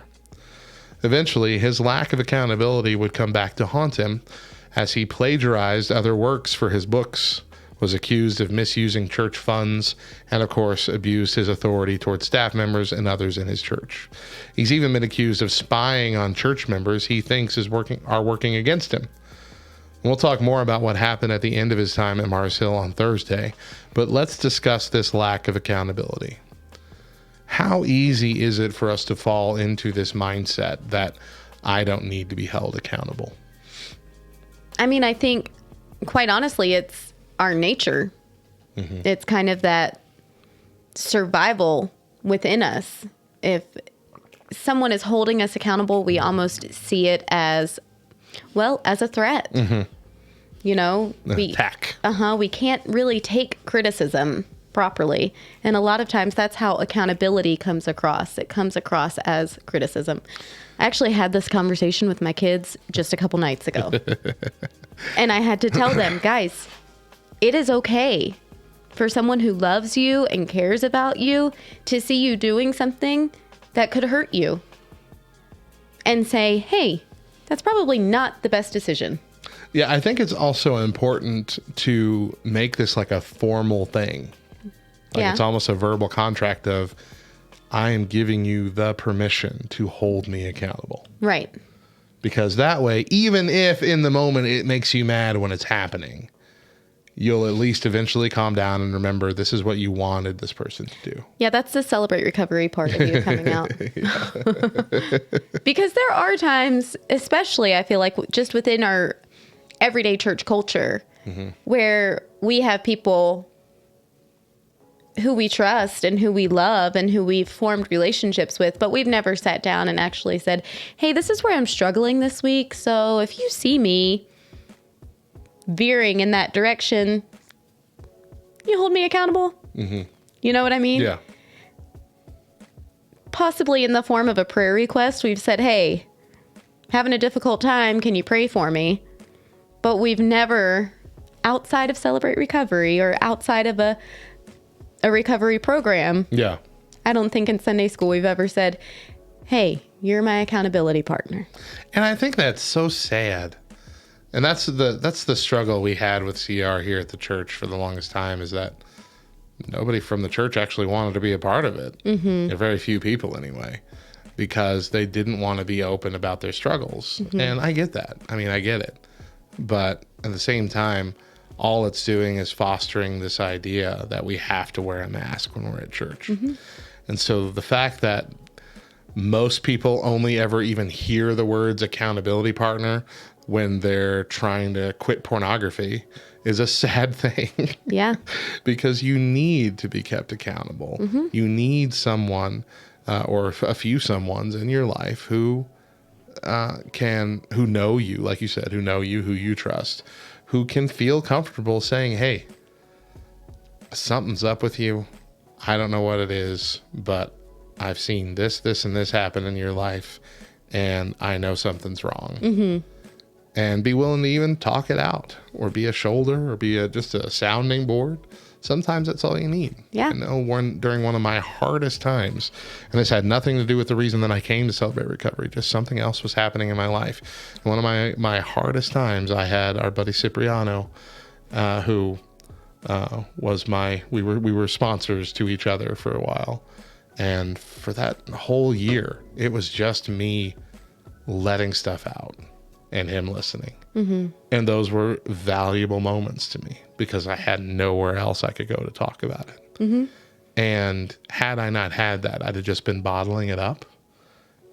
[SPEAKER 1] Eventually, his lack of accountability would come back to haunt him as he plagiarized other works for his books, was accused of misusing church funds, and of course, abused his authority towards staff members and others in his church. He's even been accused of spying on church members he thinks are working against him. We'll talk more about what happened at the end of his time at Mars Hill on Thursday, but let's discuss this lack of accountability. How easy is it for us to fall into this mindset that I don't need to be held accountable?
[SPEAKER 2] I mean, I think, quite honestly, it's our nature. Mm-hmm. It's kind of that survival within us. If someone is holding us accountable, we almost see it as, well, as a threat. Mm-hmm. You know,
[SPEAKER 1] attack.
[SPEAKER 2] We can't really take criticism properly. And a lot of times that's how accountability comes across. It comes across as criticism. I actually had this conversation with my kids just a couple nights ago. And I had to tell them, guys, it is okay for someone who loves you and cares about you to see you doing something that could hurt you and say, hey, that's probably not the best decision.
[SPEAKER 1] Yeah, I think it's also important to make this like a formal thing. It's almost a verbal contract of, I am giving you the permission to hold me accountable.
[SPEAKER 2] Right.
[SPEAKER 1] Because that way, even if in the moment it makes you mad when it's happening, you'll at least eventually calm down and remember this is what you wanted this person to do.
[SPEAKER 2] Yeah, that's the celebrate recovery part of you coming out. Because there are times, especially I feel like just within our everyday church culture, mm-hmm. where we have people who we trust and who we love and who we've formed relationships with, but we've never sat down and actually said, hey, this is where I'm struggling this week. So if you see me veering in that direction, you hold me accountable. Mm-hmm. You know what I mean?
[SPEAKER 1] Yeah.
[SPEAKER 2] Possibly in the form of a prayer request. We've said, hey, having a difficult time. Can you pray for me? But we've never, outside of Celebrate Recovery or outside of a recovery program.
[SPEAKER 1] Yeah.
[SPEAKER 2] I don't think in Sunday school we've ever said, hey, you're my accountability partner.
[SPEAKER 1] And I think that's so sad. And that's the struggle we had with CR here at the church for the longest time, is that nobody from the church actually wanted to be a part of it. Mm-hmm. Very few people anyway, because they didn't want to be open about their struggles. Mm-hmm. And I get that. I mean, I get it. But at the same time, all it's doing is fostering this idea that we have to wear a mask when we're at church. Mm-hmm. And so the fact that most people only ever even hear the words accountability partner when they're trying to quit pornography is a sad thing.
[SPEAKER 2] Yeah.
[SPEAKER 1] Because you need to be kept accountable. Mm-hmm. You need someone or a few someones in your life who know you, like you said, who know you, who you trust, who can feel comfortable saying, hey, something's up with you. I don't know what it is, but I've seen this, and this happen in your life, and I know something's wrong. Mm-hmm. And be willing to even talk it out, or be a shoulder, or be just a sounding board. Sometimes that's all you need.
[SPEAKER 2] Yeah.
[SPEAKER 1] I know during one of my hardest times, and this had nothing to do with the reason that I came to Celebrate Recovery, just something else was happening in my life. One of my hardest times, I had our buddy Cipriano, who was we were sponsors to each other for a while. And for that whole year, it was just me letting stuff out and him listening. Mm-hmm. And those were valuable moments to me because I had nowhere else I could go to talk about it. Mm-hmm. And had I not had that, I'd have just been bottling it up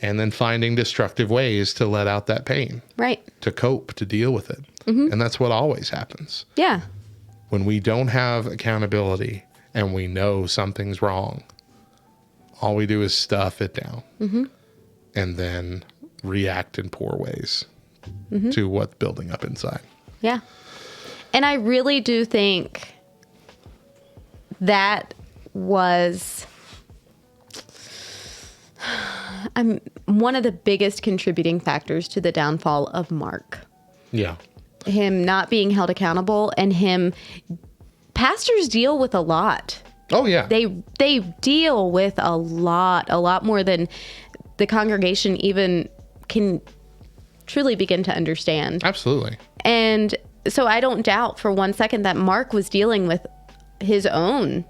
[SPEAKER 1] and then finding destructive ways to let out that pain,
[SPEAKER 2] Right.
[SPEAKER 1] to cope, to deal with it. And that's what always happens.
[SPEAKER 2] Yeah.
[SPEAKER 1] When we don't have accountability and we know something's wrong, all we do is stuff it down and then react in poor ways to what's building up inside.
[SPEAKER 2] Yeah. And I really do think that was one of the biggest contributing factors to the downfall of Mark.
[SPEAKER 1] Yeah.
[SPEAKER 2] Him not being held accountable, and pastors deal with a lot.
[SPEAKER 1] Oh, yeah.
[SPEAKER 2] They deal with a lot more than the congregation even can truly begin to understand.
[SPEAKER 1] Absolutely.
[SPEAKER 2] And so I don't doubt for one second that Mark was dealing with his own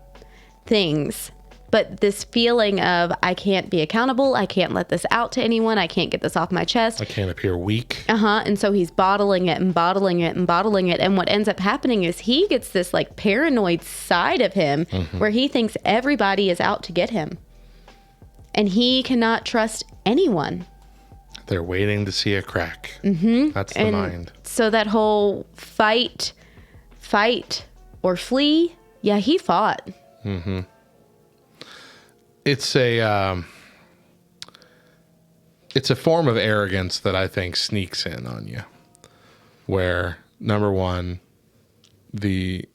[SPEAKER 2] things. But this feeling of, I can't be accountable, I can't let this out to anyone, I can't get this off my chest.
[SPEAKER 1] I can't appear weak.
[SPEAKER 2] And so he's bottling it and bottling it and bottling it. And what ends up happening is he gets this like paranoid side of him where he thinks everybody is out to get him. And he cannot trust anyone.
[SPEAKER 1] They're waiting to see a crack. That's the mind.
[SPEAKER 2] So that whole fight or flee, yeah, he fought.
[SPEAKER 1] It's a form of arrogance that I think sneaks in on you, where number one, the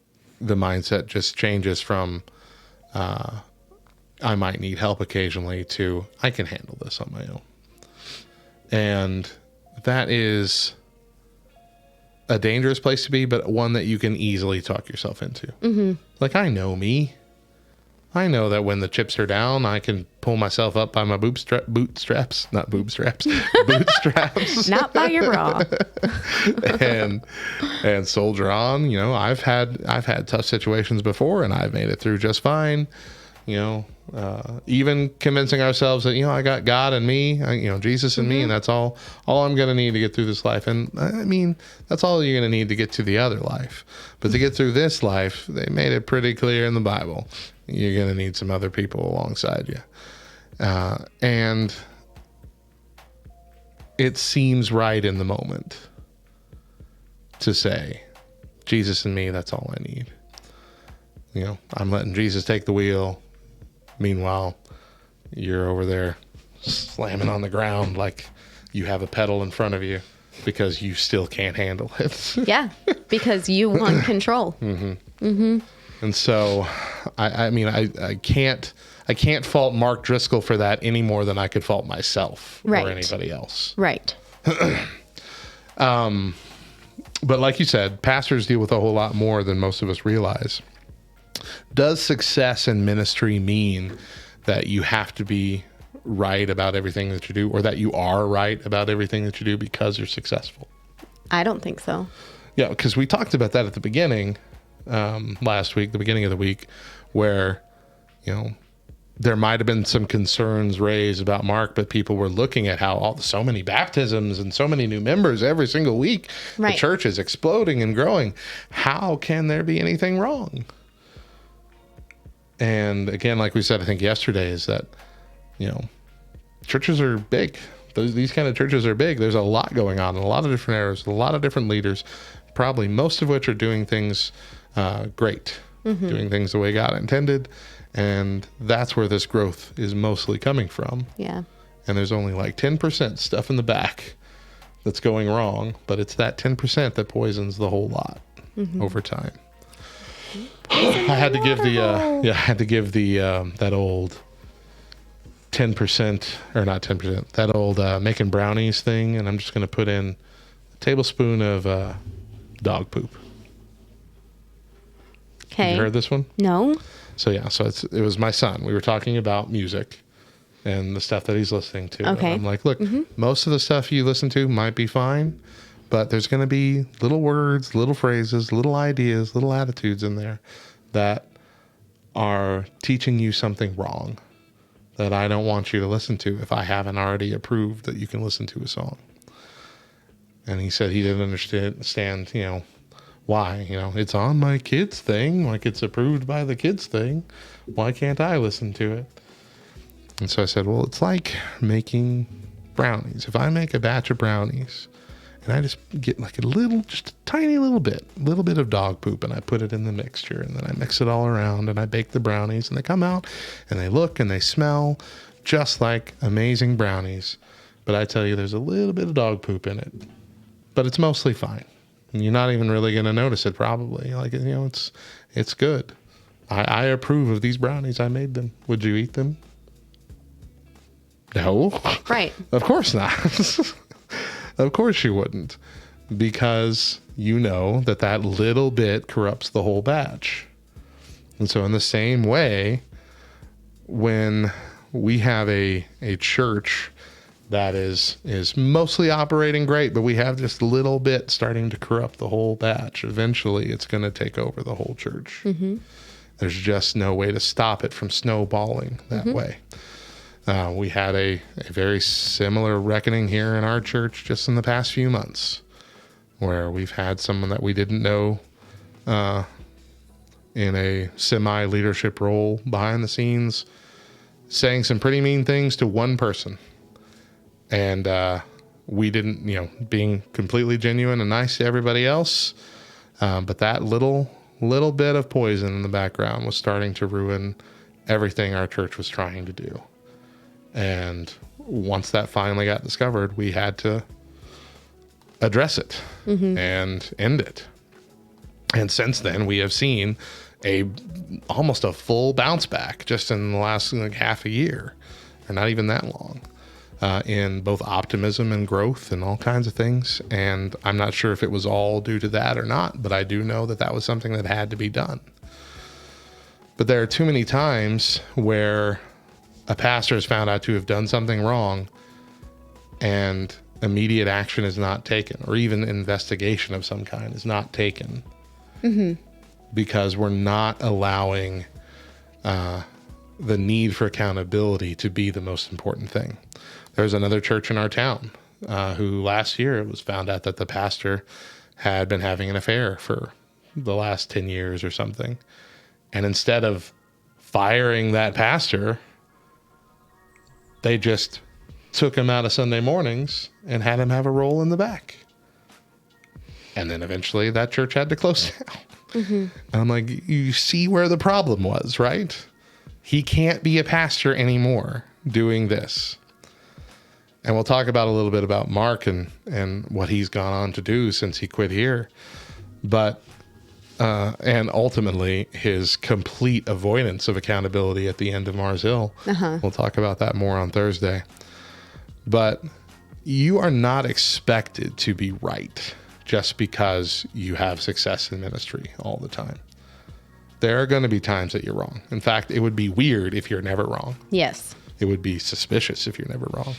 [SPEAKER 1] mindset just changes from I might need help occasionally to I can handle this on my own, and that is a dangerous place to be, but one that you can easily talk yourself into. Like, I know me. I know that when the chips are down, I can pull myself up by my bootstraps, not bootstraps, bootstraps.
[SPEAKER 2] Not by your bra.
[SPEAKER 1] and soldier on. You know, I've had tough situations before, and I've made it through just fine. You know, even convincing ourselves that, you know, I got God and me, Jesus and me, and that's all I'm going to need to get through this life. And I mean, that's all you're going to need to get to the other life. But to get through this life, they made it pretty clear in the Bible. You're going to need some other people alongside you. And it seems right in the moment to say, Jesus and me, that's all I need. You know, I'm letting Jesus take the wheel. Meanwhile, you're over there slamming on the ground like you have a pedal in front of you because you still can't handle it.
[SPEAKER 2] Yeah, because you want control.
[SPEAKER 1] And so, I can't fault Mark Driscoll for that any more than I could fault myself or anybody else.
[SPEAKER 2] Right.
[SPEAKER 1] But like you said, pastors deal with a whole lot more than most of us realize. Does success in ministry mean that you have to be right about everything that you do, or that you are right about everything that you do because you're successful?
[SPEAKER 2] I don't think so.
[SPEAKER 1] Yeah, because we talked about that at the beginning last week, the beginning of the week, where, you know, there might have been some concerns raised about Mark, but people were looking at how so many baptisms and so many new members every single week.
[SPEAKER 2] Right.
[SPEAKER 1] The church is exploding and growing. How can there be anything wrong? And again, like we said, I think yesterday, is that, you know, churches are big. These kind of churches are big. There's a lot going on in a lot of different areas, a lot of different leaders, probably most of which are doing things great, doing things the way God intended. And that's where this growth is mostly coming from.
[SPEAKER 2] Yeah.
[SPEAKER 1] And there's only like 10% stuff in the back that's going wrong, but it's that 10% that poisons the whole lot over time. I had to give that old 10%, or not 10%, that old making brownies thing, and I'm just going to put in a tablespoon of dog poop.
[SPEAKER 2] Okay.
[SPEAKER 1] You heard this one?
[SPEAKER 2] No.
[SPEAKER 1] So it was my son. We were talking about music and the stuff that he's listening to.
[SPEAKER 2] Okay.
[SPEAKER 1] And I'm like, look, most of the stuff you listen to might be fine, but there's going to be little words, little phrases, little ideas, little attitudes in there that are teaching you something wrong that I don't want you to listen to if I haven't already approved that you can listen to a song. And he said he didn't understand, you know, why. You know, it's on my kids thing, like it's approved by the kids thing. Why can't I listen to it? And so I said, well, it's like making brownies. If I make a batch of brownies and I just get like just a tiny little bit of dog poop, and I put it in the mixture, and then I mix it all around, and I bake the brownies, and they come out and they look and they smell just like amazing brownies. But I tell you, there's a little bit of dog poop in it, but it's mostly fine. And you're not even really going to notice it probably. Like, it's good. I approve of these brownies. I made them. Would you eat them? No.
[SPEAKER 2] Right.
[SPEAKER 1] Of course not. Of course you wouldn't, because you know that little bit corrupts the whole batch. And so in the same way, when we have a church that is mostly operating great, but we have just a little bit starting to corrupt the whole batch, eventually it's going to take over the whole church. Mm-hmm. There's just no way to stop it from snowballing that way. We had a very similar reckoning here in our church just in the past few months, where we've had someone that we didn't know in a semi-leadership role behind the scenes saying some pretty mean things to one person. And we didn't, being completely genuine and nice to everybody else. But that little bit of poison in the background was starting to ruin everything our church was trying to do. And once that finally got discovered, we had to address it and end it. And since then, we have seen almost a full bounce back just in the last half a year, or not even that long, in both optimism and growth and all kinds of things. And I'm not sure if it was all due to that or not, but I do know that was something that had to be done. But there are too many times where a pastor is found out to have done something wrong and immediate action is not taken, or even investigation of some kind is not taken, because we're not allowing the need for accountability to be the most important thing. There's another church in our town who last year it was found out that the pastor had been having an affair for the last 10 years or something. And instead of firing that pastor, they just took him out of Sunday mornings and had him have a role in the back. And then eventually that church had to close down. And I'm like, you see where the problem was, right? He can't be a pastor anymore doing this. And we'll talk about a little bit about Mark and what he's gone on to do since he quit here. But, and ultimately his complete avoidance of accountability at the end of Mars Hill. We'll talk about that more on Thursday. But you are not expected to be right just because you have success in ministry all the time. There are going to be times that you're wrong. In fact, it would be weird if you're never wrong.
[SPEAKER 2] Yes.
[SPEAKER 1] It would be suspicious if you're never wrong.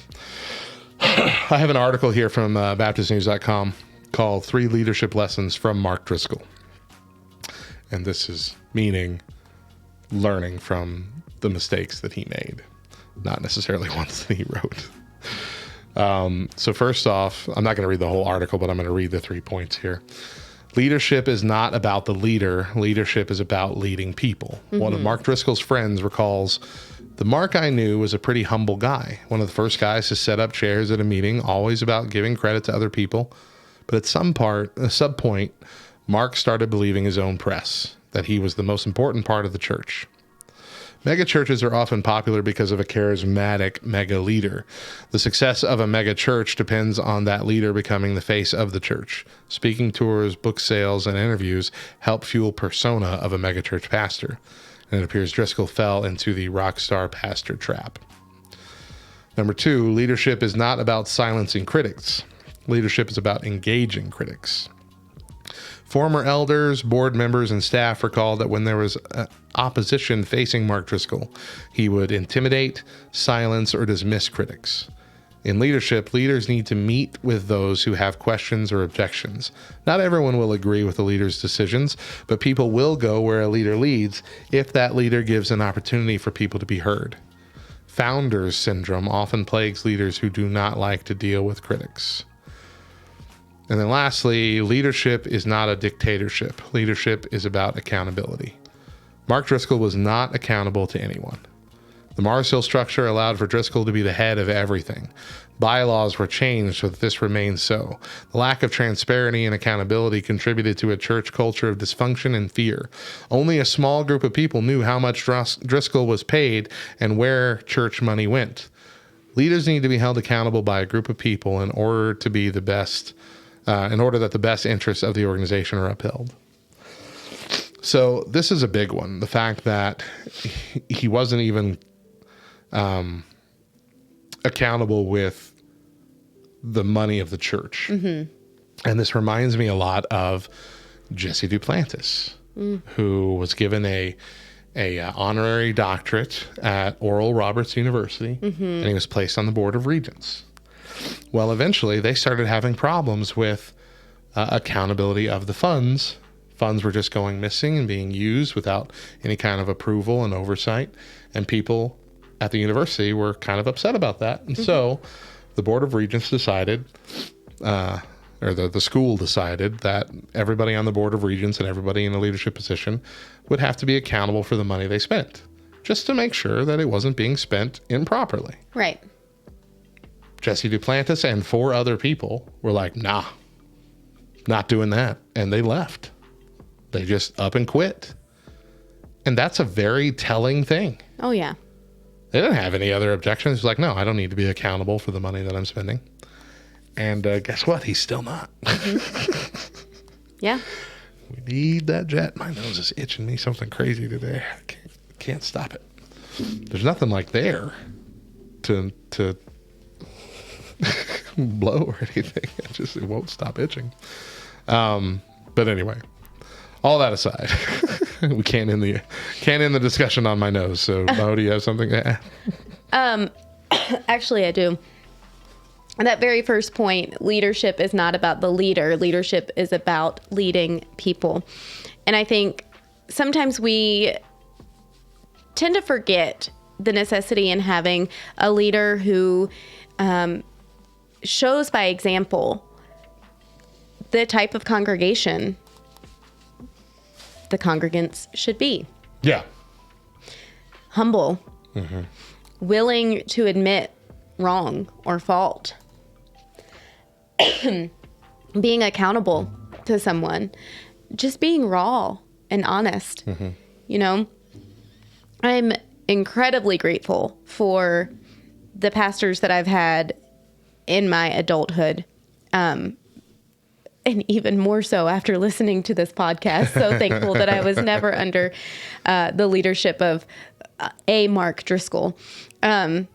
[SPEAKER 1] I have an article here from BaptistNews.com called 3 Leadership Lessons from Mark Driscoll. And this is meaning learning from the mistakes that he made, not necessarily ones that he wrote. So first off, I'm not going to read the whole article, but I'm going to read the 3 points here. Leadership is not about the leader. Leadership is about leading people. One of Mark Driscoll's friends recalls, the Mark I knew was a pretty humble guy. One of the first guys to set up chairs at a meeting, always about giving credit to other people. But at some point, Mark started believing his own press, that he was the most important part of the church. Mega churches are often popular because of a charismatic mega leader. The success of a mega church depends on that leader becoming the face of the church. Speaking tours, book sales, and interviews help fuel persona of a mega church pastor. And it appears Driscoll fell into the rock star pastor trap. Number 2, leadership is not about silencing critics. Leadership is about engaging critics. Former elders, board members, and staff recalled that when there was opposition facing Mark Driscoll, he would intimidate, silence, or dismiss critics. In leadership, leaders need to meet with those who have questions or objections. Not everyone will agree with the leader's decisions, but people will go where a leader leads if that leader gives an opportunity for people to be heard. Founders syndrome often plagues leaders who do not like to deal with critics. And then lastly, leadership is not a dictatorship. Leadership is about accountability. Mark Driscoll was not accountable to anyone. The Mars Hill structure allowed for Driscoll to be the head of everything. Bylaws were changed so that this remains so. The lack of transparency and accountability contributed to a church culture of dysfunction and fear. Only a small group of people knew how much Driscoll was paid and where church money went. Leaders need to be held accountable by a group of people in order to be the best, in order that the best interests of the organization are upheld. So this is a big one. The fact that he wasn't even accountable with the money of the church. Mm-hmm. And this reminds me a lot of Jesse Duplantis, who was given a honorary doctorate at Oral Roberts University, and he was placed on the Board of Regents. Well, eventually they started having problems with accountability of the funds. Funds were just going missing and being used without any kind of approval and oversight. And people at the university were kind of upset about that. And so the Board of Regents decided, or the school decided, that everybody on the Board of Regents and everybody in a leadership position would have to be accountable for the money they spent, just to make sure that it wasn't being spent improperly.
[SPEAKER 2] Right.
[SPEAKER 1] Jesse Duplantis and 4 other people were like, nah, not doing that. And they left. They just up and quit. And that's a very telling thing.
[SPEAKER 2] Oh, yeah.
[SPEAKER 1] They didn't have any other objections. It's like, no, I don't need to be accountable for the money that I'm spending. And guess what? He's still not.
[SPEAKER 2] Yeah.
[SPEAKER 1] We need that jet. My nose is itching me something crazy today. I can't stop it. There's nothing like there to blow or anything. It won't stop itching. But anyway, all that aside, we can't end the discussion on my nose. So, Mo, do you have something to add?
[SPEAKER 2] Actually, I do. That very first point, leadership is not about the leader. Leadership is about leading people. And I think sometimes we tend to forget the necessity in having a leader who shows by example the type of congregation the congregants should be.
[SPEAKER 1] Yeah.
[SPEAKER 2] Humble. Willing to admit wrong or fault. Being accountable to someone. Just being raw and honest. You know, I'm incredibly grateful for the pastors that I've had in my adulthood. And even more so after listening to this podcast. So thankful that I was never under the leadership of a Mark Driscoll. But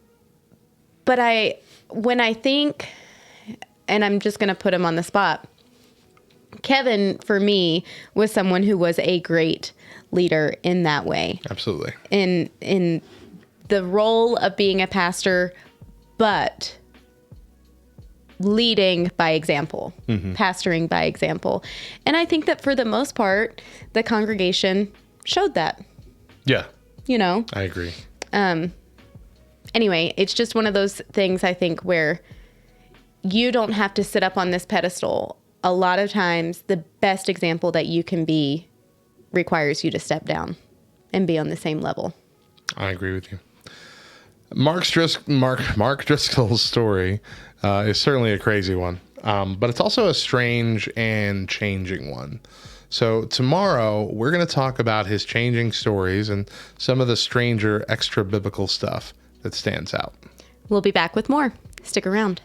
[SPEAKER 2] when I think, and I'm just going to put him on the spot, Kevin, for me, was someone who was a great leader in that way.
[SPEAKER 1] Absolutely.
[SPEAKER 2] In the role of being a pastor, but leading by example, pastoring by example. And I think that for the most part, the congregation showed that.
[SPEAKER 1] Yeah.
[SPEAKER 2] You know?
[SPEAKER 1] I agree.
[SPEAKER 2] Anyway, it's just one of those things, I think, where you don't have to sit up on this pedestal. A lot of times, the best example that you can be requires you to step down and be on the same level.
[SPEAKER 1] I agree with you. Mark Driscoll's story is certainly a crazy one, but it's also a strange and changing one. So tomorrow, we're going to talk about his changing stories and some of the stranger extra biblical stuff that stands out.
[SPEAKER 2] We'll be back with more. Stick around.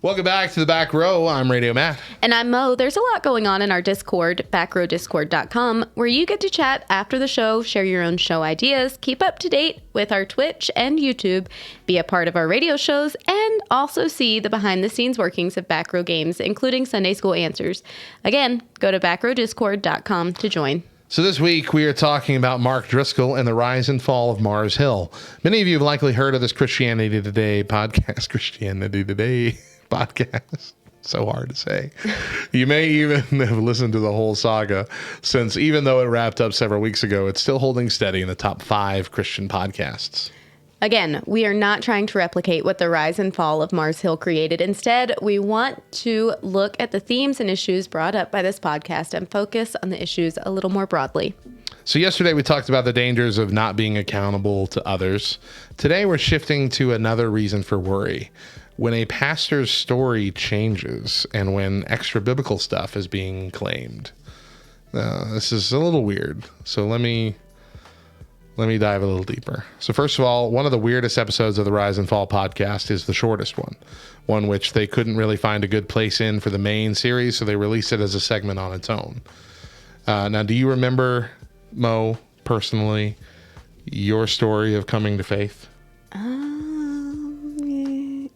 [SPEAKER 1] Welcome back to the Back Row. I'm Radio Matt.
[SPEAKER 2] And I'm Mo. There's a lot going on in our Discord, backrowdiscord.com, where you get to chat after the show, share your own show ideas, keep up to date with our Twitch and YouTube, be a part of our radio shows, and also see the behind-the-scenes workings of Back Row Games, including Sunday School Answers. Again, go to backrowdiscord.com to join.
[SPEAKER 1] So this week, we are talking about Mark Driscoll and the rise and fall of Mars Hill. Many of you have likely heard of this Christianity Today podcast. Christianity Today podcast. So hard to say. You may even have listened to the whole saga, since even though it wrapped up several weeks ago, it's still holding steady in the top 5 Christian podcasts.
[SPEAKER 2] Again, we are not trying to replicate what the rise and fall of Mars Hill created. Instead, we want to look at the themes and issues brought up by this podcast and focus on the issues a little more broadly.
[SPEAKER 1] So yesterday we talked about the dangers of not being accountable to others. Today we're shifting to another reason for worry. When a pastor's story changes and when extra biblical stuff is being claimed. This is a little weird. So let me dive a little deeper. So first of all, one of the weirdest episodes of the Rise and Fall podcast is the shortest one which they couldn't really find a good place in for the main series, so they released it as a segment on its own. Now, do you remember, Mo, personally, your story of coming to faith?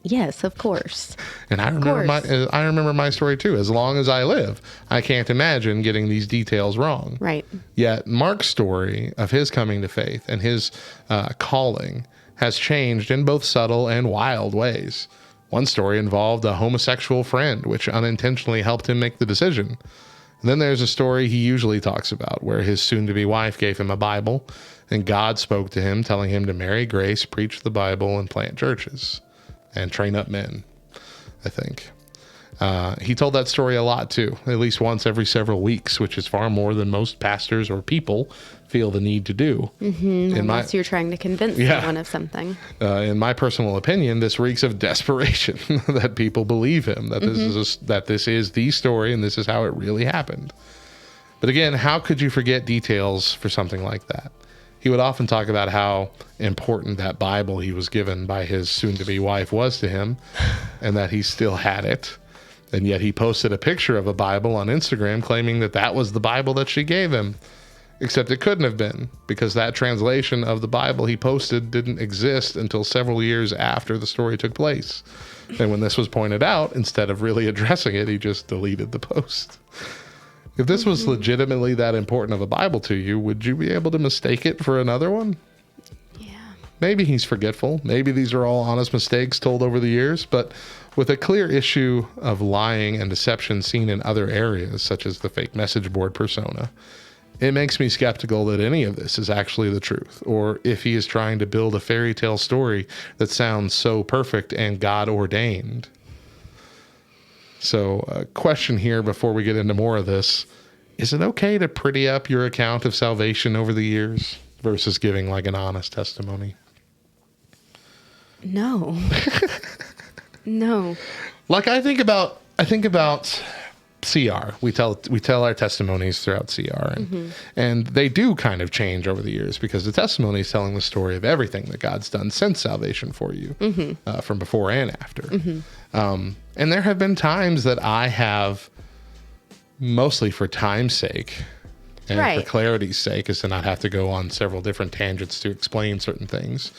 [SPEAKER 2] Yes, of course.
[SPEAKER 1] And I remember my story too. As long as I live, I can't imagine getting these details wrong.
[SPEAKER 2] Right.
[SPEAKER 1] Yet Mark's story of his coming to faith and his calling has changed in both subtle and wild ways. One story involved a homosexual friend, which unintentionally helped him make the decision. And then there's a story he usually talks about where his soon-to-be wife gave him a Bible and God spoke to him, telling him to marry Grace, preach the Bible, and plant churches. And train up men, I think. He told that story a lot too, at least once every several weeks, which is far more than most pastors or people feel the need to do.
[SPEAKER 2] Unless you're trying to convince someone of something.
[SPEAKER 1] In my personal opinion, this reeks of desperation that people believe him, that this is the story and this is how it really happened. But again, how could you forget details for something like that? He would often talk about how important that Bible he was given by his soon-to-be wife was to him and that he still had it. And yet he posted a picture of a Bible on Instagram claiming that that was the Bible that she gave him. Except it couldn't have been, because that translation of the Bible he posted didn't exist until several years after the story took place. And when this was pointed out, instead of really addressing it, he just deleted the post. If this was legitimately that important of a Bible to you, would you be able to mistake it for another one?
[SPEAKER 2] Yeah.
[SPEAKER 1] Maybe he's forgetful. Maybe these are all honest mistakes told over the years. But with a clear issue of lying and deception seen in other areas, such as the fake message board persona, it makes me skeptical that any of this is actually the truth, or if he is trying to build a fairy tale story that sounds so perfect and God ordained. So a question here before we get into more of this. Is it okay to pretty up your account of salvation over the years versus giving like an honest testimony?
[SPEAKER 2] No. No.
[SPEAKER 1] Like I think about CR. We tell our testimonies throughout CR and they do kind of change over the years because the testimony is telling the story of everything that God's done since salvation for you from before and after. And there have been times that I have, mostly for time's sake and for clarity's sake, is to not have to go on several different tangents to explain certain things,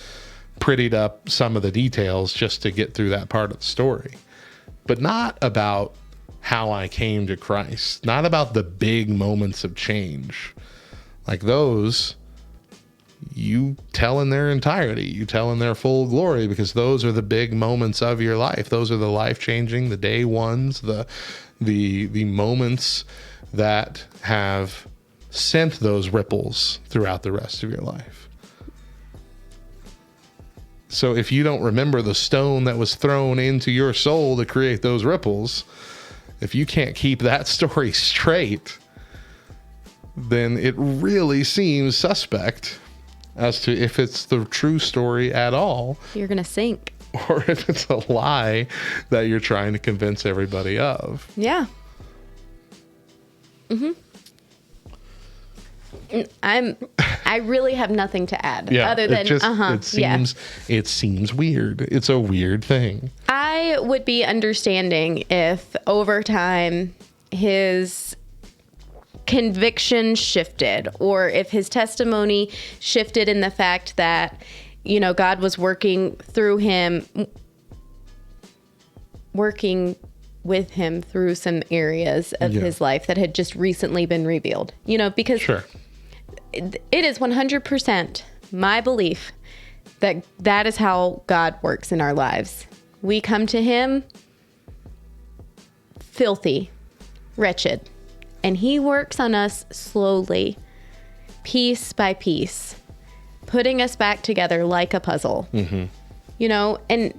[SPEAKER 1] prettied up some of the details just to get through that part of the story, but not about how I came to Christ, not about the big moments of change. Like those, you tell in their entirety, you tell in their full glory, because those are the big moments of your life. Those are the life-changing, the day ones, the moments that have sent those ripples throughout the rest of your life. So if you don't remember the stone that was thrown into your soul to create those ripples, if you can't keep that story straight, then it really seems suspect as to if it's the true story at all.
[SPEAKER 2] You're going to sink.
[SPEAKER 1] Or if it's a lie that you're trying to convince everybody of.
[SPEAKER 2] Yeah. I really have nothing to add other than
[SPEAKER 1] it seems weird. It's a weird thing.
[SPEAKER 2] I would be understanding if over time his conviction shifted, or if his testimony shifted in the fact that, you know, God was working with him through some areas of his life that had just recently been revealed, you know, because it is 100% my belief that that is how God works in our lives. We come to him filthy, wretched, and he works on us slowly, piece by piece, putting us back together like a puzzle. You know, and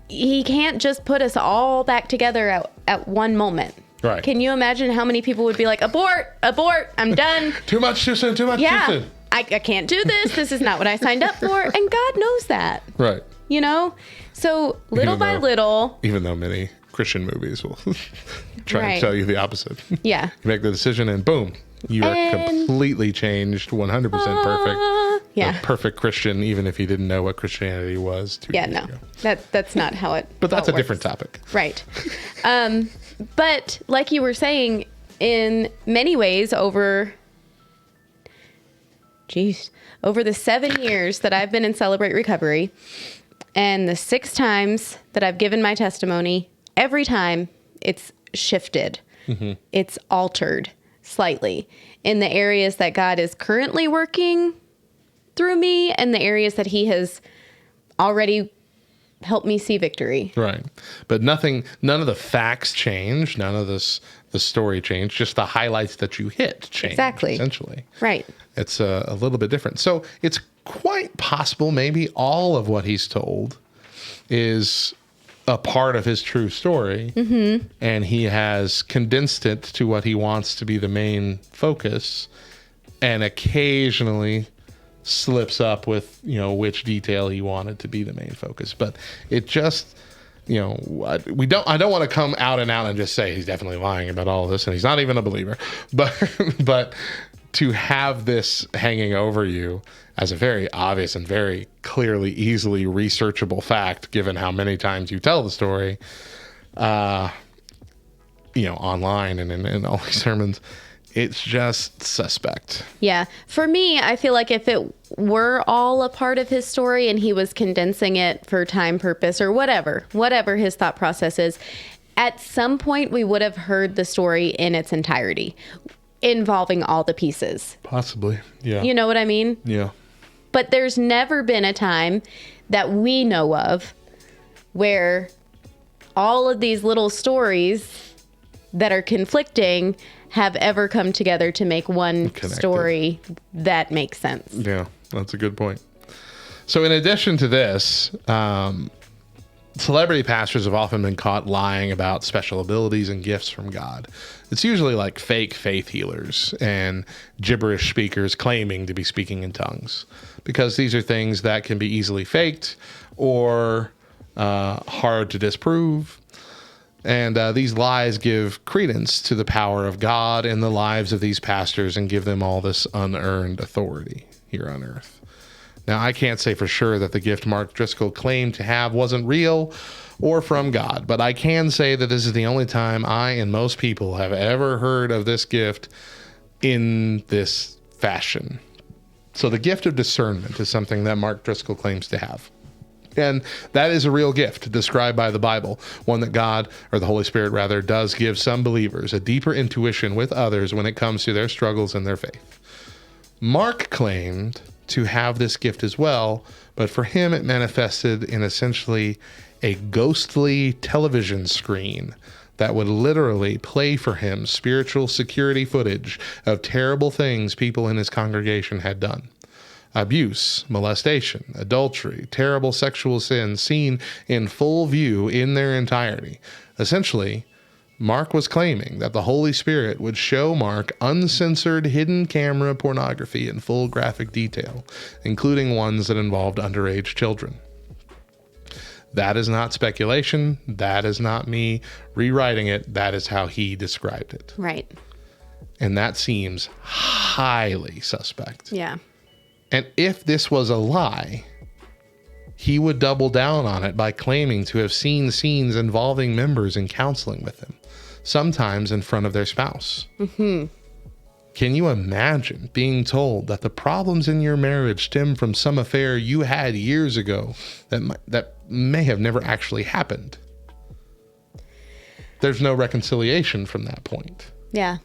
[SPEAKER 2] he can't just put us all back together at one moment.
[SPEAKER 1] Right.
[SPEAKER 2] Can you imagine how many people would be like, abort, I'm done.
[SPEAKER 1] Too much too soon, too much too soon.
[SPEAKER 2] I can't do this. This is not what I signed up for. And God knows that.
[SPEAKER 1] Right.
[SPEAKER 2] You know? So little by little.
[SPEAKER 1] Even though many Christian movies will try
[SPEAKER 2] Right.
[SPEAKER 1] and tell you the opposite.
[SPEAKER 2] Yeah.
[SPEAKER 1] You make the decision and boom, you are completely changed, 100% perfect.
[SPEAKER 2] Yeah.
[SPEAKER 1] A perfect Christian, even if you didn't know what Christianity was 2 years ago.
[SPEAKER 2] That's not how it
[SPEAKER 1] But that's
[SPEAKER 2] how
[SPEAKER 1] a
[SPEAKER 2] it
[SPEAKER 1] different
[SPEAKER 2] works.
[SPEAKER 1] topic.
[SPEAKER 2] Right. But like you were saying, in many ways over the 7 years that I've been in Celebrate Recovery and the 6 times that I've given my testimony, every time it's shifted. Mm-hmm. It's altered slightly in the areas that God is currently working through me and the areas that he has already helped me see victory.
[SPEAKER 1] Right. But none of the facts change. None of the story changed. Just the highlights that you hit change.
[SPEAKER 2] Exactly.
[SPEAKER 1] Essentially.
[SPEAKER 2] Right.
[SPEAKER 1] It's a little bit different. So it's quite possible maybe all of what he's told is a part of his true story. Mm-hmm. And he has condensed it to what he wants to be the main focus and occasionally slips up with, which detail he wanted to be the main focus. But it just, I don't want to come out and just say he's definitely lying about all of this and he's not even a believer. But to have this hanging over you as a very obvious and very clearly, easily researchable fact, given how many times you tell the story, online and in all these sermons, it's just suspect.
[SPEAKER 2] Yeah. For me, I feel like if it were all a part of his story and he was condensing it for time purpose or whatever his thought process is, at some point we would have heard the story in its entirety, involving all the pieces.
[SPEAKER 1] Possibly. Yeah.
[SPEAKER 2] You know what I mean?
[SPEAKER 1] Yeah.
[SPEAKER 2] But there's never been a time that we know of where all of these little stories that are conflicting have ever come together to make one story that makes sense.
[SPEAKER 1] Yeah, that's a good point. So in addition to this, celebrity pastors have often been caught lying about special abilities and gifts from God. It's usually like fake faith healers and gibberish speakers claiming to be speaking in tongues, because these are things that can be easily faked or hard to disprove. And these lies give credence to the power of God in the lives of these pastors and give them all this unearned authority here on earth. Now, I can't say for sure that the gift Mark Driscoll claimed to have wasn't real or from God, but I can say that this is the only time I and most people have ever heard of this gift in this fashion. So the gift of discernment is something that Mark Driscoll claims to have. And that is a real gift described by the Bible, one that God, or the Holy Spirit rather, does give some believers a deeper intuition with others when it comes to their struggles and their faith. Mark claimed to have this gift as well, but for him it manifested in essentially a ghostly television screen that would literally play for him spiritual security footage of terrible things people in his congregation had done. Abuse, molestation, adultery, terrible sexual sins seen in full view in their entirety. Essentially, Mark was claiming that the Holy Spirit would show Mark uncensored hidden camera pornography in full graphic detail, including ones that involved underage children. That is not speculation. That is not me rewriting it. That is how he described it.
[SPEAKER 2] Right.
[SPEAKER 1] And that seems highly suspect.
[SPEAKER 2] Yeah.
[SPEAKER 1] And if this was a lie, he would double down on it by claiming to have seen scenes involving members in counseling with him, sometimes in front of their spouse. Mm-hmm. Can you imagine being told that the problems in your marriage stem from some affair you had years ago that may have never actually happened? There's no reconciliation from that point.
[SPEAKER 2] Yeah.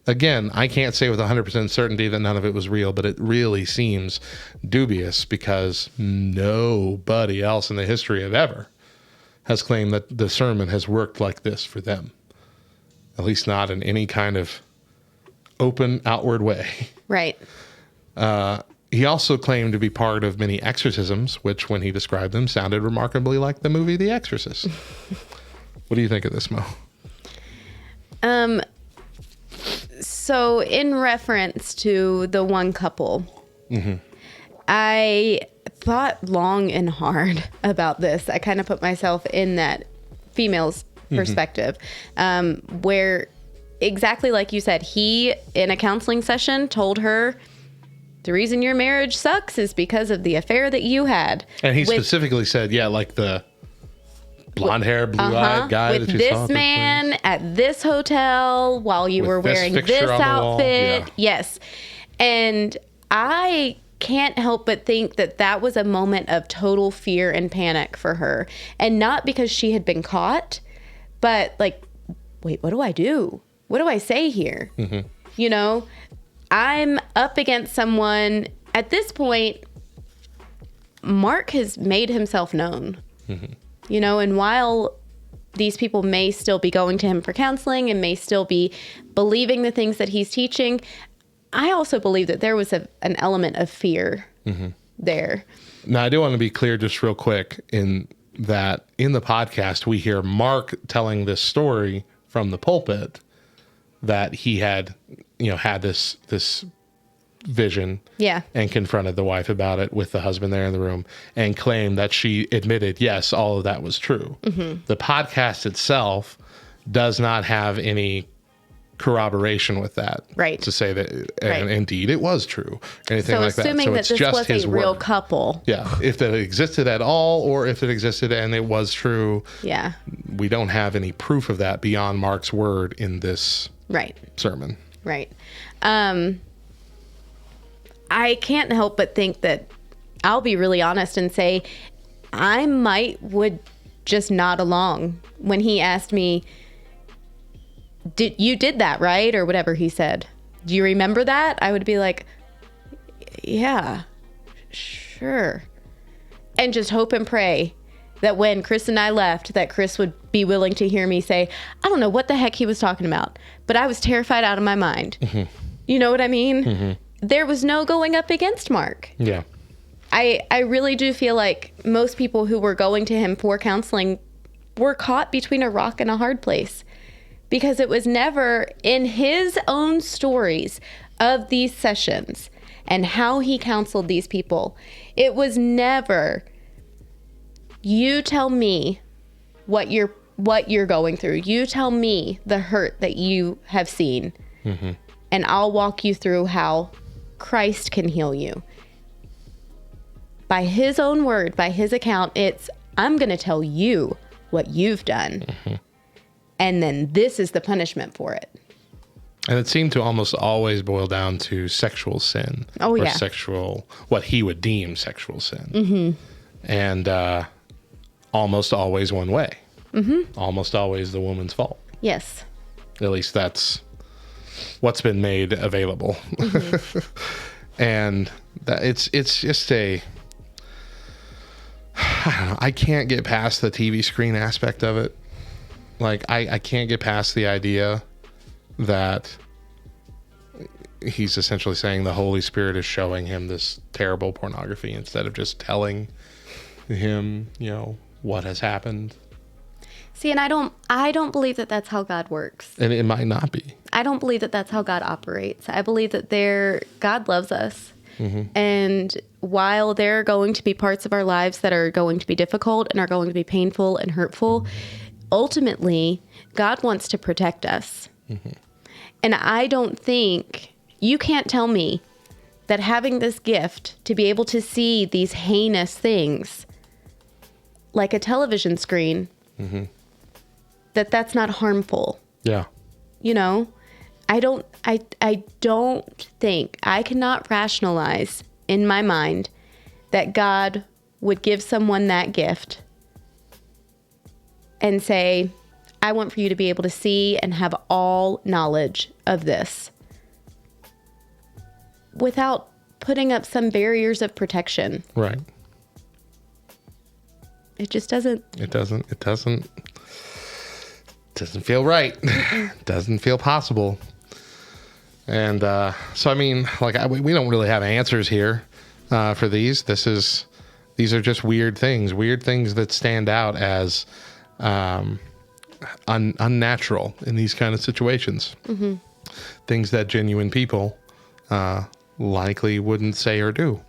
[SPEAKER 1] Again, I can't say with 100% certainty that none of it was real, but it really seems dubious because nobody else in the history of ever has claimed that the sermon has worked like this for them. At least not in any kind of open, outward way.
[SPEAKER 2] Right.
[SPEAKER 1] He also claimed to be part of many exorcisms, which, when he described them, sounded remarkably like the movie The Exorcist. What do you think of this, Mo?
[SPEAKER 2] So in reference to the one couple, I thought long and hard about this. I kind of put myself in that female's perspective, where exactly like you said, he, in a counseling session, told her the reason your marriage sucks is because of the affair that you had.
[SPEAKER 1] And he specifically said, like the blonde hair, blue-eyed guy
[SPEAKER 2] with
[SPEAKER 1] that you
[SPEAKER 2] this
[SPEAKER 1] saw at
[SPEAKER 2] man at this hotel while you were wearing this outfit.
[SPEAKER 1] Yeah.
[SPEAKER 2] Yes. And I can't help but think that that was a moment of total fear and panic for her. And not because she had been caught, but like, wait, what do I do? What do I say here? You know, I'm up against someone. At this point, Mark has made himself known. You know, and while these people may still be going to him for counseling and may still be believing the things that he's teaching, I also believe that there was an element of fear there.
[SPEAKER 1] Now, I do want to be clear just real quick in that in the podcast, we hear Mark telling this story from the pulpit that he had, had this vision and confronted the wife about it with the husband there in the room and claimed that she admitted, yes, all of that was true. The podcast itself does not have any corroboration with that,
[SPEAKER 2] right?
[SPEAKER 1] To say that, and indeed it was true, anything
[SPEAKER 2] so
[SPEAKER 1] like that.
[SPEAKER 2] Assuming that this was a real couple,
[SPEAKER 1] if that existed at all, or if it existed and it was true, we don't have any proof of that beyond Mark's word in this sermon, right?
[SPEAKER 2] I can't help but think that I'll be really honest and say I would just nod along when he asked me, you did that, right? Or whatever he said. Do you remember that? I would be like, yeah, sure. And just hope and pray that when Chris and I left, that Chris would be willing to hear me say, I don't know what the heck he was talking about, but I was terrified out of my mind. You know what I mean? There was no going up against Mark.
[SPEAKER 1] Yeah.
[SPEAKER 2] I really do feel like most people who were going to him for counseling were caught between a rock and a hard place, because it was never in his own stories of these sessions and how he counseled these people. It was never, you tell me what you're going through. You tell me the hurt that you have seen, and I'll walk you through how Christ can heal you. By his own word, by his account, it's, I'm going to tell you what you've done. And then this is the punishment for it.
[SPEAKER 1] And it seemed to almost always boil down to sexual sin.
[SPEAKER 2] Or
[SPEAKER 1] sexual, what he would deem sexual sin. And almost always one way. Almost always the woman's fault.
[SPEAKER 2] Yes.
[SPEAKER 1] At least that's what's been made available. And that it's just I don't know, I can't get past the TV screen aspect of it. Like, I can't get past the idea that he's essentially saying the Holy Spirit is showing him this terrible pornography instead of just telling him, what has happened.
[SPEAKER 2] See, and I don't believe that that's how God works.
[SPEAKER 1] And it might not be.
[SPEAKER 2] I don't believe that that's how God operates. I believe that God loves us. And while there are going to be parts of our lives that are going to be difficult and are going to be painful and hurtful, ultimately, God wants to protect us. And I don't think, you can't tell me that having this gift to be able to see these heinous things like a television screen, that's not harmful.
[SPEAKER 1] Yeah.
[SPEAKER 2] I don't think, I cannot rationalize in my mind that God would give someone that gift and say, I want for you to be able to see and have all knowledge of this without putting up some barriers of protection.
[SPEAKER 1] Right.
[SPEAKER 2] It just doesn't.
[SPEAKER 1] It doesn't feel right. Doesn't feel possible. And so, I mean, like, we don't really have answers here for these. These are just weird things that stand out as unnatural in these kind of situations. Things that genuine people likely wouldn't say or do.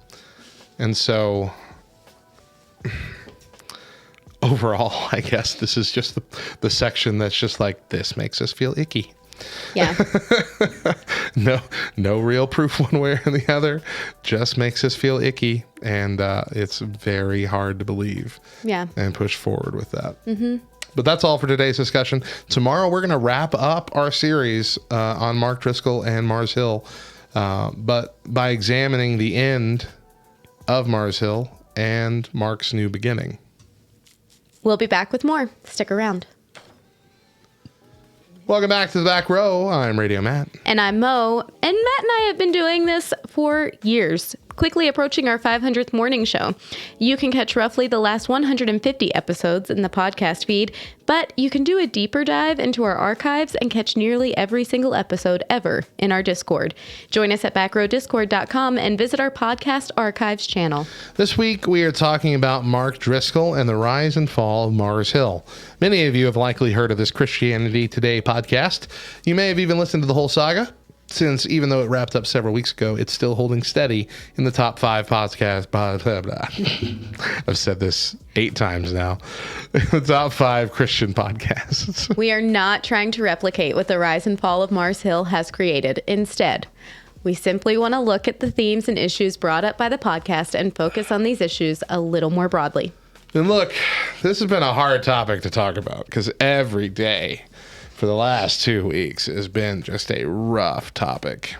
[SPEAKER 1] And so overall, I guess this is just the section that's just like, this makes us feel icky.
[SPEAKER 2] Yeah.
[SPEAKER 1] No real proof one way or the other. Just makes us feel icky. And it's very hard to believe.
[SPEAKER 2] Yeah.
[SPEAKER 1] And push forward with that. But that's all for today's discussion. Tomorrow, we're going to wrap up our series on Mark Driscoll and Mars Hill. But by examining the end of Mars Hill and Mark's new beginning.
[SPEAKER 2] We'll be back with more. Stick around.
[SPEAKER 1] Welcome back to the back row. I'm Radio Matt.
[SPEAKER 2] And I'm Mo. And Matt and I have been doing this for years, quickly approaching our 500th morning show. You can catch roughly the last 150 episodes in the podcast feed, but you can do a deeper dive into our archives and catch nearly every single episode ever in our Discord. Join us at backrowdiscord.com and visit our podcast archives channel.
[SPEAKER 1] This week, we are talking about Mark Driscoll and the rise and fall of Mars Hill. Many of you have likely heard of this Christianity Today podcast. You may have even listened to the whole saga, since even though it wrapped up several weeks ago, it's still holding steady in the top 5 podcasts. Blah, blah, blah. I've said this 8 times now. The top 5 Christian podcasts.
[SPEAKER 2] We are not trying to replicate what the rise and fall of Mars Hill has created. Instead, we simply want to look at the themes and issues brought up by the podcast and focus on these issues a little more broadly.
[SPEAKER 1] And look, this has been a hard topic to talk about because every day for the last 2 weeks has been just a rough topic.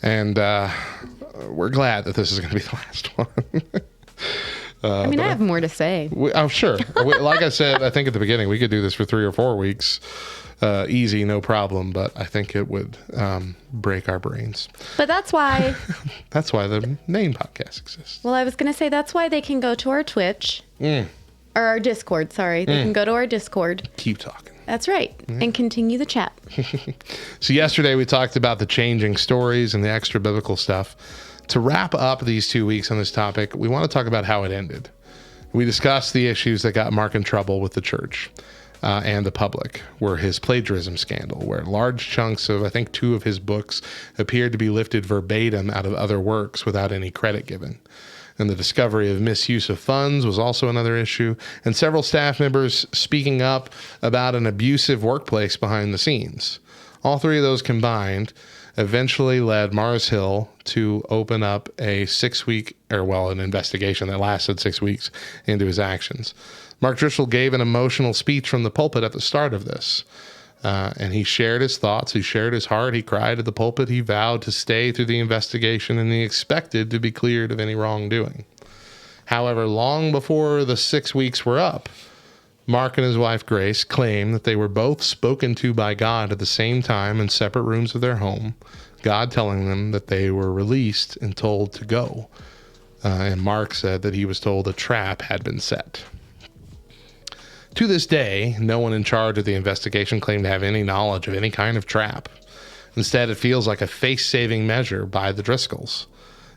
[SPEAKER 1] And we're glad that this is going to be the last one.
[SPEAKER 2] I have more to say.
[SPEAKER 1] I'm sure. Like I said, I think at the beginning, we could do this for 3 or 4 weeks. Easy, no problem. But I think it would break our brains.
[SPEAKER 2] But that's why...
[SPEAKER 1] That's why the main podcast exists.
[SPEAKER 2] Well, I was going to say that's why they can go to our Twitch. Or our Discord, sorry. They can go to our Discord.
[SPEAKER 1] Keep talking.
[SPEAKER 2] That's right. And continue the chat.
[SPEAKER 1] So yesterday we talked about the changing stories and the extra biblical stuff. To wrap up these 2 weeks on this topic, we want to talk about how it ended. We discussed the issues that got Mark in trouble with the church and the public, were his plagiarism scandal, where large chunks of, I think, 2 of his books appeared to be lifted verbatim out of other works without any credit given. And the discovery of misuse of funds was also another issue, and several staff members speaking up about an abusive workplace behind the scenes. All 3 of those combined eventually led Mars Hill to open up a 6-week, an investigation that lasted 6 weeks into his actions. Mark Driscoll gave an emotional speech from the pulpit at the start of this. And he shared his thoughts. He shared his heart. He cried at the pulpit. He vowed to stay through the investigation, and he expected to be cleared of any wrongdoing. However, long before the 6 weeks were up, Mark and his wife Grace claimed that they were both spoken to by God at the same time in separate rooms of their home, God telling them that they were released and told to go. And Mark said that he was told a trap had been set. To this day, no one in charge of the investigation claimed to have any knowledge of any kind of trap. Instead, it feels like a face-saving measure by the Driscolls.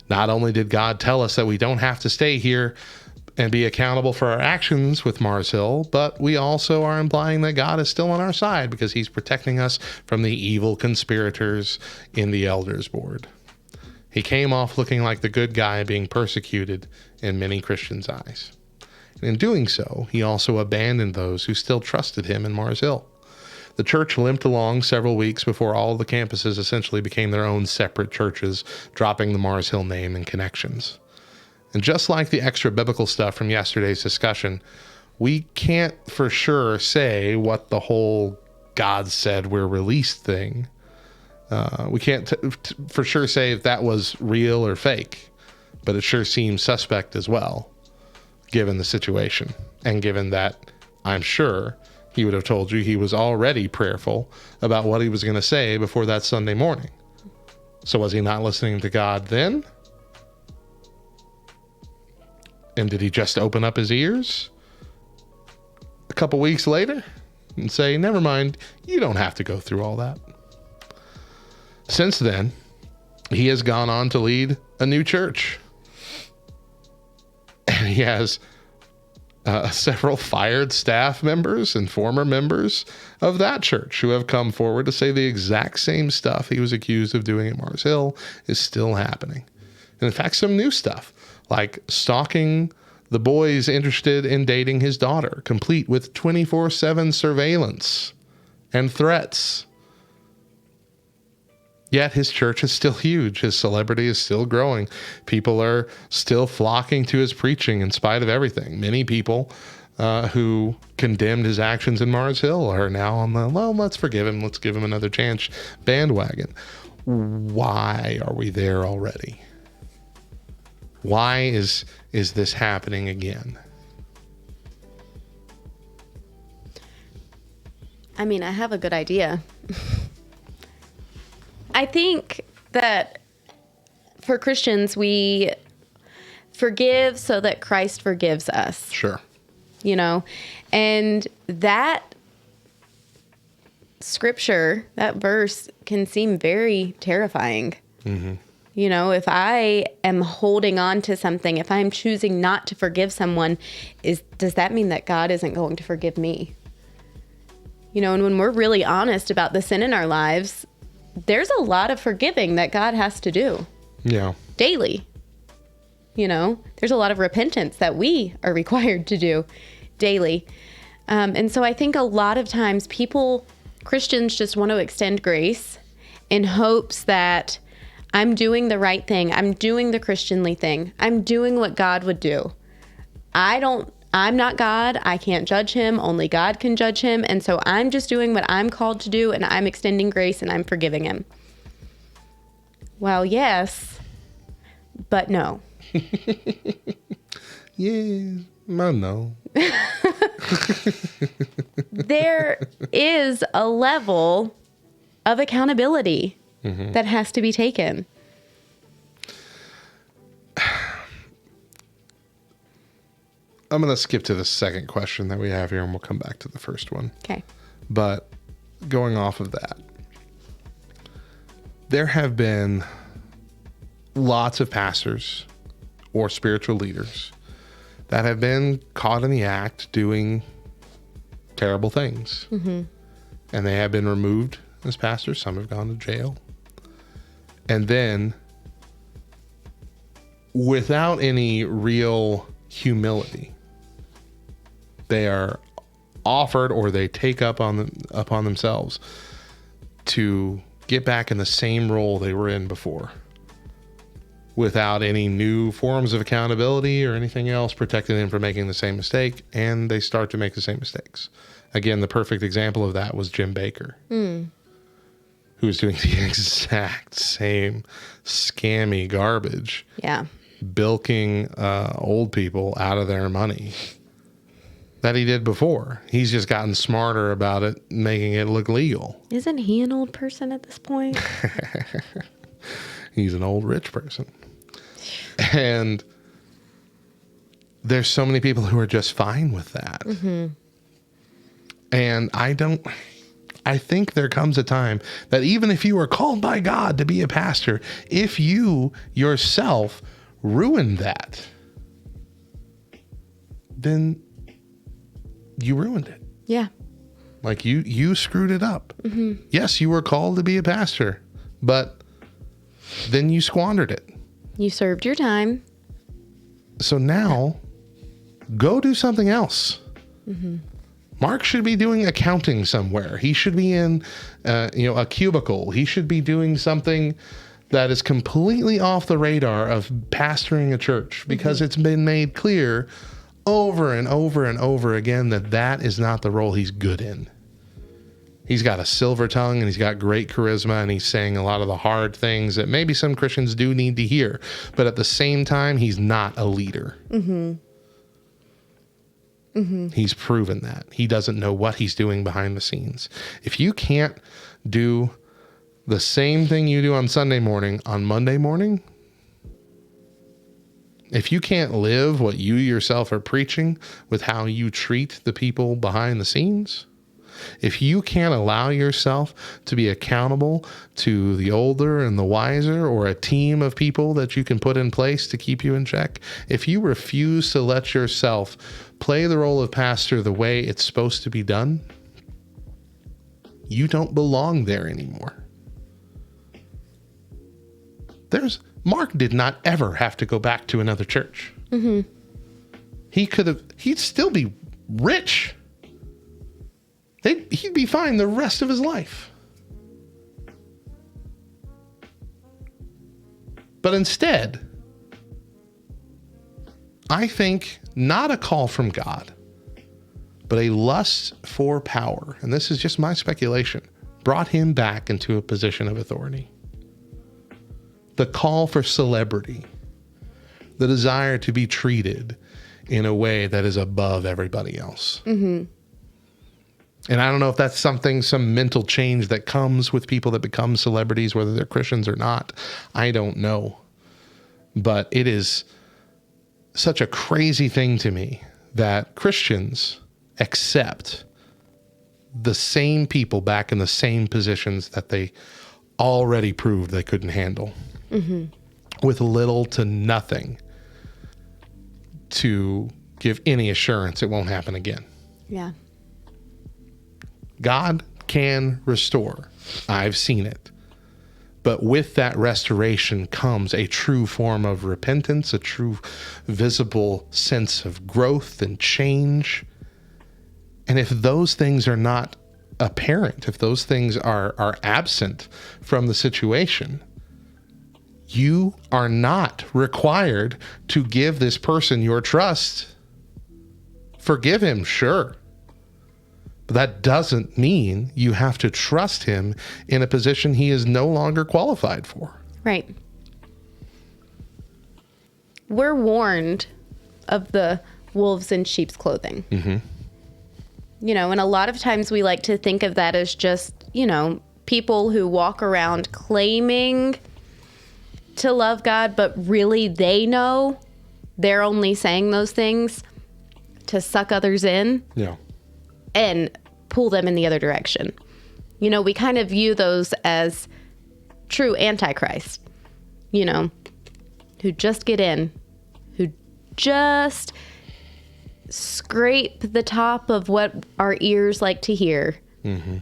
[SPEAKER 1] Not only did God tell us that we don't have to stay here and be accountable for our actions with Mars Hill, but we also are implying that God is still on our side because he's protecting us from the evil conspirators in the elders board. He came off looking like the good guy being persecuted in many Christians' eyes. In doing so, he also abandoned those who still trusted him in Mars Hill. The church limped along several weeks before all of the campuses essentially became their own separate churches, dropping the Mars Hill name and connections. And just like the extra biblical stuff from yesterday's discussion, we can't for sure say what the whole God said we're released thing. We can't for sure say if that was real or fake, but it sure seems suspect as well, given the situation, and given that I'm sure he would have told you he was already prayerful about what he was going to say before that Sunday morning. So was he not listening to God then? And did he just open up his ears a couple weeks later and say, never mind, you don't have to go through all that? Since then, he has gone on to lead a new church. And he has several fired staff members and former members of that church who have come forward to say the exact same stuff he was accused of doing at Mars Hill is still happening. And in fact, some new stuff, like stalking the boys interested in dating his daughter, complete with 24/7 surveillance and threats. Yet his church is still huge. His celebrity is still growing. People are still flocking to his preaching in spite of everything. Many people who condemned his actions in Mars Hill are now on the, well, let's forgive him, let's give him another chance bandwagon. Why are we there already? Why is this happening again?
[SPEAKER 2] I mean, I have a good idea. I think that for Christians, we forgive so that Christ forgives us.
[SPEAKER 1] Sure.
[SPEAKER 2] You know, and that scripture, that verse can seem very terrifying. Mm-hmm. You know, if I am holding on to something, if I'm choosing not to forgive someone, does that mean that God isn't going to forgive me? You know, and when we're really honest about the sin in our lives, there's a lot of forgiving that God has to do.
[SPEAKER 1] Yeah.
[SPEAKER 2] Daily. You know, there's a lot of repentance that we are required to do daily. And so I think a lot of times Christians just want to extend grace in hopes that I'm doing the right thing. I'm doing the Christianly thing. I'm doing what God would do. I'm not God. I can't judge him. Only God can judge him. And so I'm just doing what I'm called to do, and I'm extending grace and I'm forgiving him. Well, yes, but no.
[SPEAKER 1] Yeah, no.
[SPEAKER 2] There is a level of accountability that has to be taken.
[SPEAKER 1] I'm going to skip to the second question that we have here, and we'll come back to the first one.
[SPEAKER 2] Okay.
[SPEAKER 1] But going off of that, there have been lots of pastors or spiritual leaders that have been caught in the act doing terrible things. Mm-hmm. And they have been removed as pastors. Some have gone to jail. And then, without any real humility, they are offered, or they take upon themselves to get back in the same role they were in before, without any new forms of accountability or anything else protecting them from making the same mistake, and they start to make the same mistakes. Again, the perfect example of that was Jim Bakker, who was doing the exact same scammy garbage.
[SPEAKER 2] Yeah.
[SPEAKER 1] Bilking old people out of their money that he did before. He's just gotten smarter about it, making it look legal.
[SPEAKER 2] Isn't he an old person at this point?
[SPEAKER 1] He's an old rich person. And there's so many people who are just fine with that. Mm-hmm. And I think there comes a time that even if you are called by God to be a pastor, if you yourself ruin that, then you ruined it.
[SPEAKER 2] Yeah.
[SPEAKER 1] Like you screwed it up. Mm-hmm. Yes, you were called to be a pastor, but then you squandered it.
[SPEAKER 2] You served your time.
[SPEAKER 1] So now go do something else. Mm-hmm. Mark should be doing accounting somewhere. He should be in a cubicle. He should be doing something that is completely off the radar of pastoring a church, because it's been made clear over and over and over again that is not the role he's good in. He's got a silver tongue and he's got great charisma, and he's saying a lot of the hard things that maybe some Christians do need to hear. But at the same time, he's not a leader. Mm-hmm. Mm-hmm. He's proven that. He doesn't know what he's doing behind the scenes. If you can't do the same thing you do on Sunday morning on Monday morning, if you can't live what you yourself are preaching with how you treat the people behind the scenes, if you can't allow yourself to be accountable to the older and the wiser, or a team of people that you can put in place to keep you in check, if you refuse to let yourself play the role of pastor the way it's supposed to be done, you don't belong there anymore. Mark did not ever have to go back to another church. Mm-hmm. He'd still be rich. He'd be fine the rest of his life. But instead, I think not a call from God, but a lust for power, and this is just my speculation, brought him back into a position of authority. The call for celebrity, the desire to be treated in a way that is above everybody else. Mm-hmm. And I don't know if that's some mental change that comes with people that become celebrities, whether they're Christians or not. I don't know. But it is such a crazy thing to me that Christians accept the same people back in the same positions that they already proved they couldn't handle. Mm-hmm. With little to nothing to give any assurance it won't happen again.
[SPEAKER 2] Yeah.
[SPEAKER 1] God can restore. I've seen it. But with that restoration comes a true form of repentance, a true visible sense of growth and change. And if those things are not apparent, if those things are absent from the situation, you are not required to give this person your trust. Forgive him, sure. But that doesn't mean you have to trust him in a position he is no longer qualified for.
[SPEAKER 2] Right. We're warned of the wolves in sheep's clothing. Mm-hmm. You know, and a lot of times we like to think of that as just, you know, people who walk around claiming to love God, but really they know they're only saying those things to suck others in.
[SPEAKER 1] Yeah.
[SPEAKER 2] And pull them in the other direction. You know, we kind of view those as true antichrist, you know, who just get in, who just scrape the top of what our ears like to hear. Mm-hmm.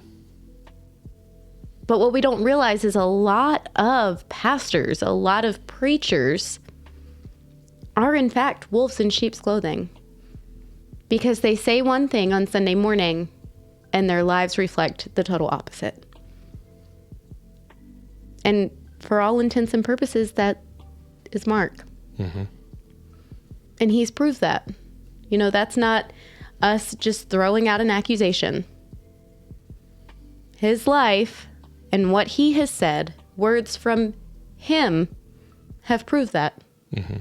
[SPEAKER 2] But what we don't realize is a lot of pastors, a lot of preachers are in fact wolves in sheep's clothing. Because they say one thing on Sunday morning and their lives reflect the total opposite. And for all intents and purposes, that is Mark. Mm-hmm. And he's proved that. You know, that's not us just throwing out an accusation. His life and what he has said, words from him, have proved that. Mm-hmm.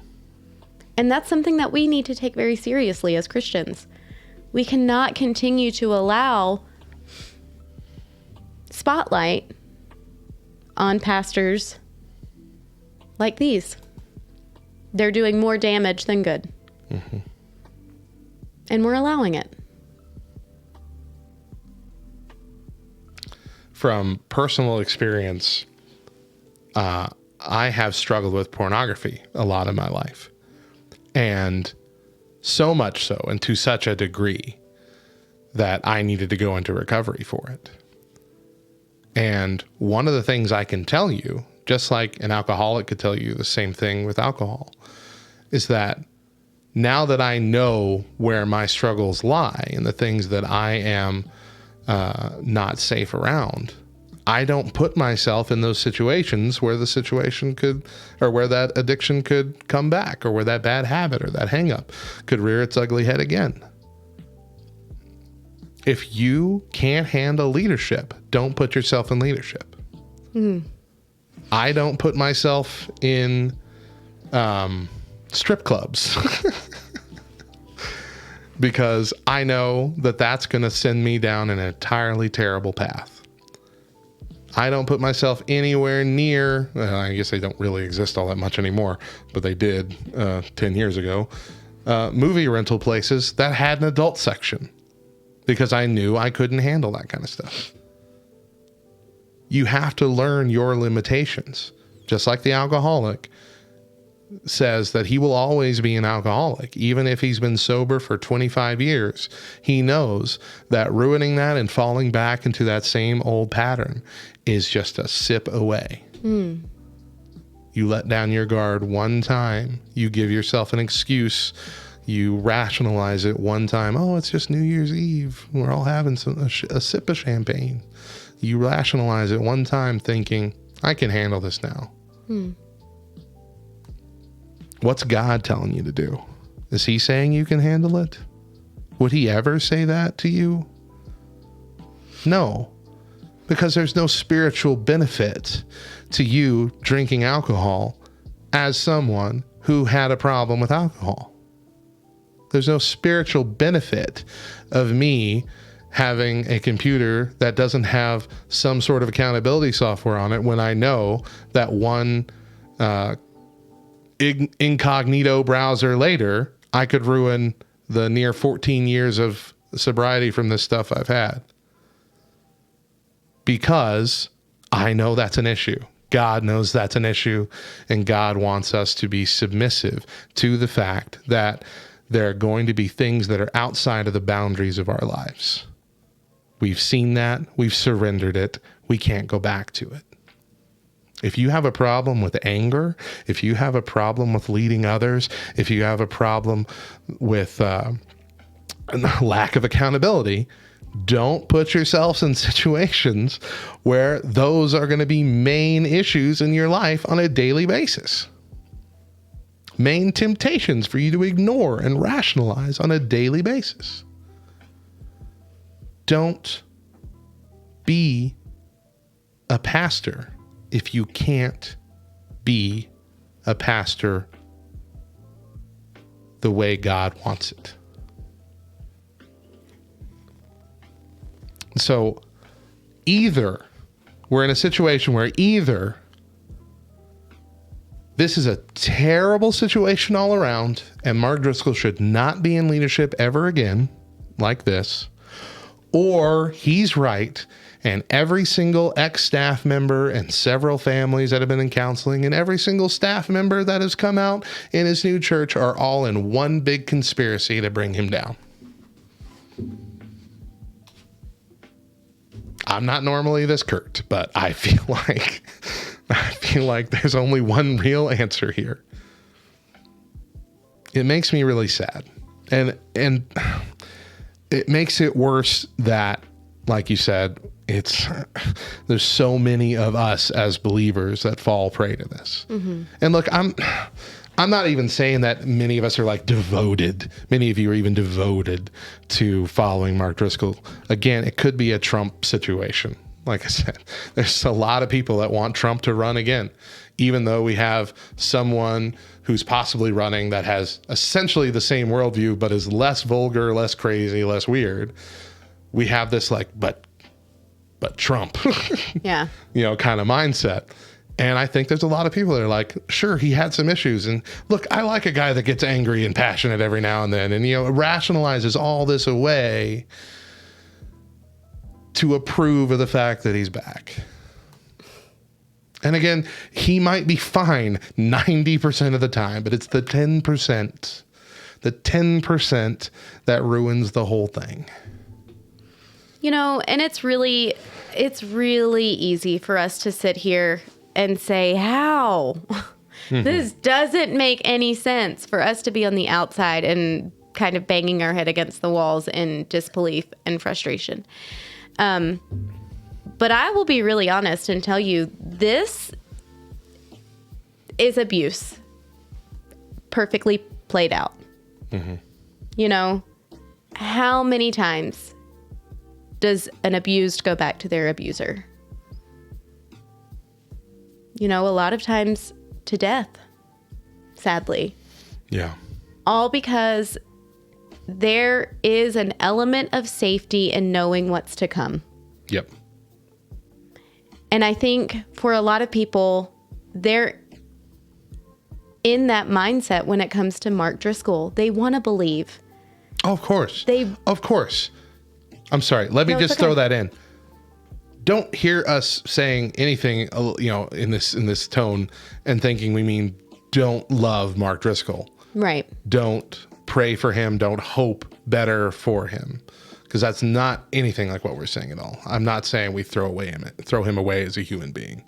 [SPEAKER 2] And that's something that we need to take very seriously as Christians. We cannot continue to allow spotlight on pastors like these. They're doing more damage than good. Mm-hmm. And we're allowing it.
[SPEAKER 1] From personal experience, I have struggled with pornography a lot in my life. And so much so, and to such a degree, that I needed to go into recovery for it. And one of the things I can tell you, just like an alcoholic could tell you the same thing with alcohol, is that now that I know where my struggles lie and the things that I am not safe around, I don't put myself in those situations where the situation could, or where that addiction could come back, or where that bad habit or that hang up could rear its ugly head again. If you can't handle leadership, don't put yourself in leadership. Mm-hmm. I don't put myself in strip clubs because I know that that's going to send me down an entirely terrible path. I don't put myself anywhere near, I guess they don't really exist all that much anymore, but they did 10 years ago, movie rental places that had an adult section because I knew I couldn't handle that kind of stuff. You have to learn your limitations. Just like the alcoholic, says that he will always be an alcoholic. Even if he's been sober for 25 years, he knows that ruining that and falling back into that same old pattern is just a sip away. You let down your guard one time, you give yourself an excuse, you rationalize it one time. Oh, it's just New Year's Eve. We're all having a sip of champagne. You rationalize it one time thinking, I can handle this now. What's God telling you to do? Is he saying you can handle it? Would he ever say that to you? No, because there's no spiritual benefit to you drinking alcohol as someone who had a problem with alcohol. There's no spiritual benefit of me having a computer that doesn't have some sort of accountability software on it when I know that one incognito browser later, I could ruin the near 14 years of sobriety from this stuff I've had. Because I know that's an issue. God knows that's an issue, and God wants us to be submissive to the fact that there are going to be things that are outside of the boundaries of our lives. We've seen that. We've surrendered it. We can't go back to it. If you have a problem with anger, if you have a problem with leading others, if you have a problem with lack of accountability, don't put yourselves in situations where those are going to be main issues in your life on a daily basis. Main temptations for you to ignore and rationalize on a daily basis. Don't be a pastor if you can't be a pastor the way God wants it. So either we're in a situation where either this is a terrible situation all around and Mark Driscoll should not be in leadership ever again like this, or he's right and every single ex-staff member and several families that have been in counseling and every single staff member that has come out in his new church are all in one big conspiracy to bring him down. I'm not normally this curt, but I feel like there's only one real answer here. It makes me really sad. And it makes it worse that, like you said, there's so many of us as believers that fall prey to this. Mm-hmm. And look, I'm not even saying that many of us are like devoted. Many of you are even devoted to following Mark Driscoll. Again, it could be a Trump situation. Like I said, there's a lot of people that want Trump to run again, even though we have someone who's possibly running that has essentially the same worldview, but is less vulgar, less crazy, less weird. We have this like, but Trump,
[SPEAKER 2] yeah,
[SPEAKER 1] kind of mindset. And I think there's a lot of people that are like, sure, he had some issues. And look, I like a guy that gets angry and passionate every now and then and, rationalizes all this away to approve of the fact that he's back. And again, he might be fine 90% of the time, but it's the 10% that ruins the whole thing.
[SPEAKER 2] And it's really easy for us to sit here and say, how? Mm-hmm. This doesn't make any sense, for us to be on the outside and kind of banging our head against the walls in disbelief and frustration. But I will be really honest and tell you, this is abuse perfectly played out. Mm-hmm. How many times does an abused go back to their abuser? A lot of times to death, sadly.
[SPEAKER 1] Yeah.
[SPEAKER 2] All because there is an element of safety in knowing what's to come.
[SPEAKER 1] Yep.
[SPEAKER 2] And I think for a lot of people, they're in that mindset when it comes to Mark Driscoll. They want to believe.
[SPEAKER 1] Oh, of course. Of course. I'm sorry. Let me just throw that in. Don't hear us saying anything, in this tone and thinking we mean don't love Mark Driscoll.
[SPEAKER 2] Right.
[SPEAKER 1] Don't pray for him. Don't hope better for him. Because that's not anything like what we're saying at all. I'm not saying we throw him away as a human being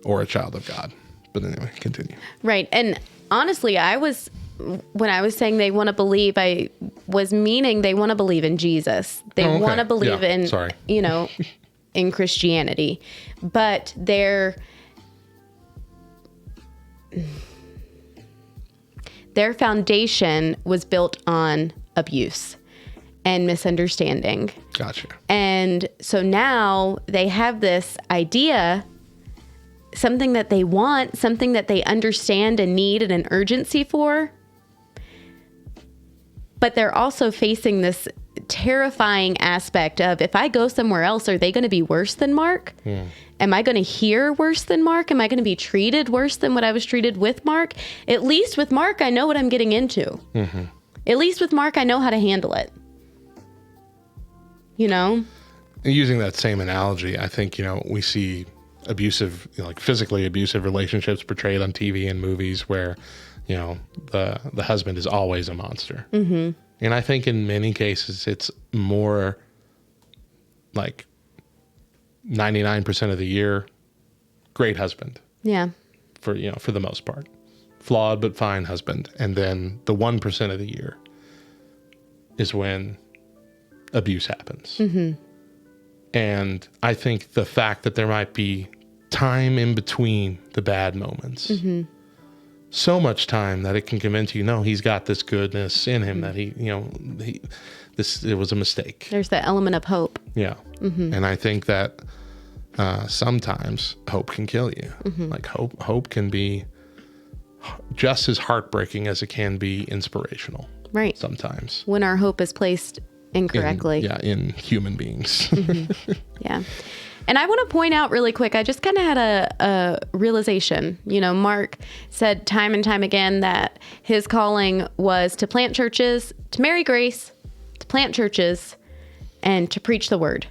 [SPEAKER 1] or a child of God. But anyway, continue.
[SPEAKER 2] Right. And honestly, when I was saying they want to believe, I was meaning they want to believe in Jesus. They want to believe in, in Christianity. But their foundation was built on abuse and misunderstanding.
[SPEAKER 1] Gotcha.
[SPEAKER 2] And so now they have this idea, something that they want, something that they understand and need and an urgency for. But they're also facing this terrifying aspect of, if I go somewhere else, are they going to be worse than Mark? Am I going to hear worse than Mark? Am I going to be treated worse than what I was treated with Mark? At least with Mark, I know what I'm getting into. At least with Mark, I know how to handle it.
[SPEAKER 1] Using that same analogy, I think, we see abusive, like physically abusive relationships portrayed on TV and movies where, the husband is always a monster. And I think in many cases, it's more like 99% of the year, great husband.
[SPEAKER 2] Yeah.
[SPEAKER 1] For the most part. Flawed but fine husband. And then the 1% of the year is when abuse happens. And I think the fact that there might be time in between the bad moments, so much time that it can convince you, no, he's got this goodness in him that it was a mistake.
[SPEAKER 2] There's that element of hope.
[SPEAKER 1] Yeah. And I think that sometimes hope can kill you. Like hope can be just as heartbreaking as it can be inspirational.
[SPEAKER 2] Right.
[SPEAKER 1] Sometimes.
[SPEAKER 2] When our hope is placed incorrectly.
[SPEAKER 1] In human beings.
[SPEAKER 2] Yeah. And I want to point out really quick, I just kind of had a realization. Mark said time and time again that his calling was to plant churches, to marry grace, to plant churches, and to preach the word.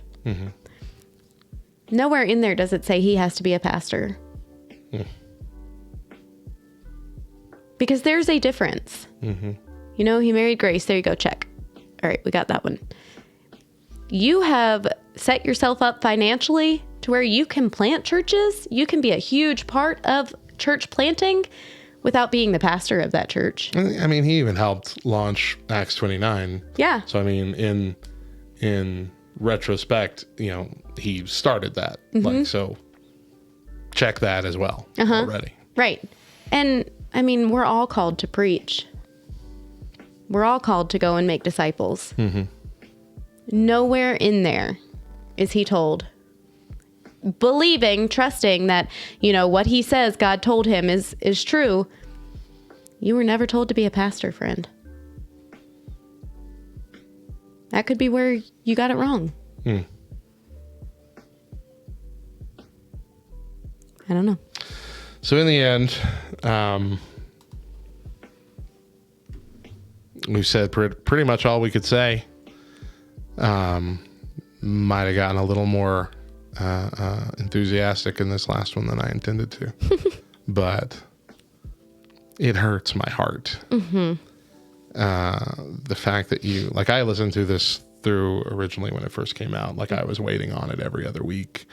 [SPEAKER 2] Nowhere in there does it say he has to be a pastor. Because there's a difference. He married grace. There you go. Check. All right, we got that one. You have set yourself up financially to where you can plant churches. You can be a huge part of church planting without being the pastor of that church.
[SPEAKER 1] I mean, he even helped launch Acts 29.
[SPEAKER 2] Yeah.
[SPEAKER 1] So, I mean, in retrospect, he started that. Like, so check that as well already.
[SPEAKER 2] Right. And I mean, we're all called to preach. We're all called to go and make disciples. Nowhere in there is he told, believing, trusting that, what he says God told him is true. You were never told to be a pastor, friend. That could be where you got it wrong. I don't know.
[SPEAKER 1] So in the end, we've said pretty much all we could say. Might have gotten a little more enthusiastic in this last one than I intended to. But it hurts my heart. The fact that I listened to this through originally when it first came out. Like I was waiting on it every other week.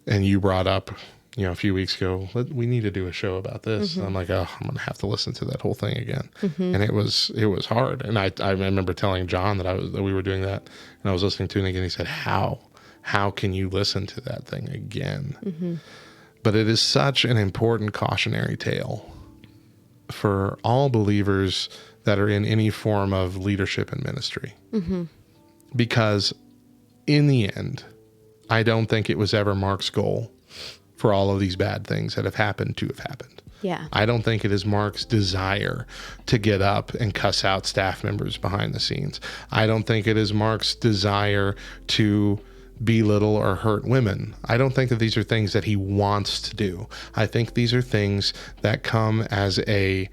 [SPEAKER 1] And you brought up, a few weeks ago, we need to do a show about this. And I'm like, I'm going to have to listen to that whole thing again. And it was hard. And I remember telling John that we were doing that, and I was listening to it again. He said, how can you listen to that thing again? But it is such an important cautionary tale for all believers that are in any form of leadership and ministry. Because in the end, I don't think it was ever Mark's goal for all of these bad things that have happened to have happened.
[SPEAKER 2] Yeah.
[SPEAKER 1] I don't think it is Mark's desire to get up and cuss out staff members behind the scenes. I don't think it is Mark's desire to belittle or hurt women. I don't think that these are things that he wants to do. I think these are things that come as a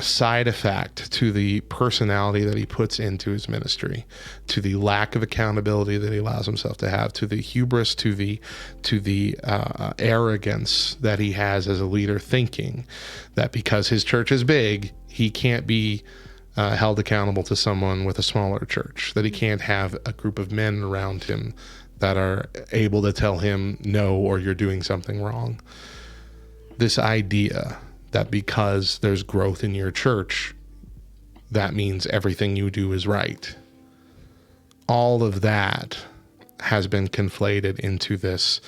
[SPEAKER 1] side effect to the personality that he puts into his ministry, to the lack of accountability that he allows himself to have, to the hubris, to the arrogance that he has as a leader, thinking that because his church is big, he can't be held accountable to someone with a smaller church, that he can't have a group of men around him that are able to tell him no, or you're doing something wrong. This idea that because there's growth in your church, that means everything you do is right. All of that has been conflated into this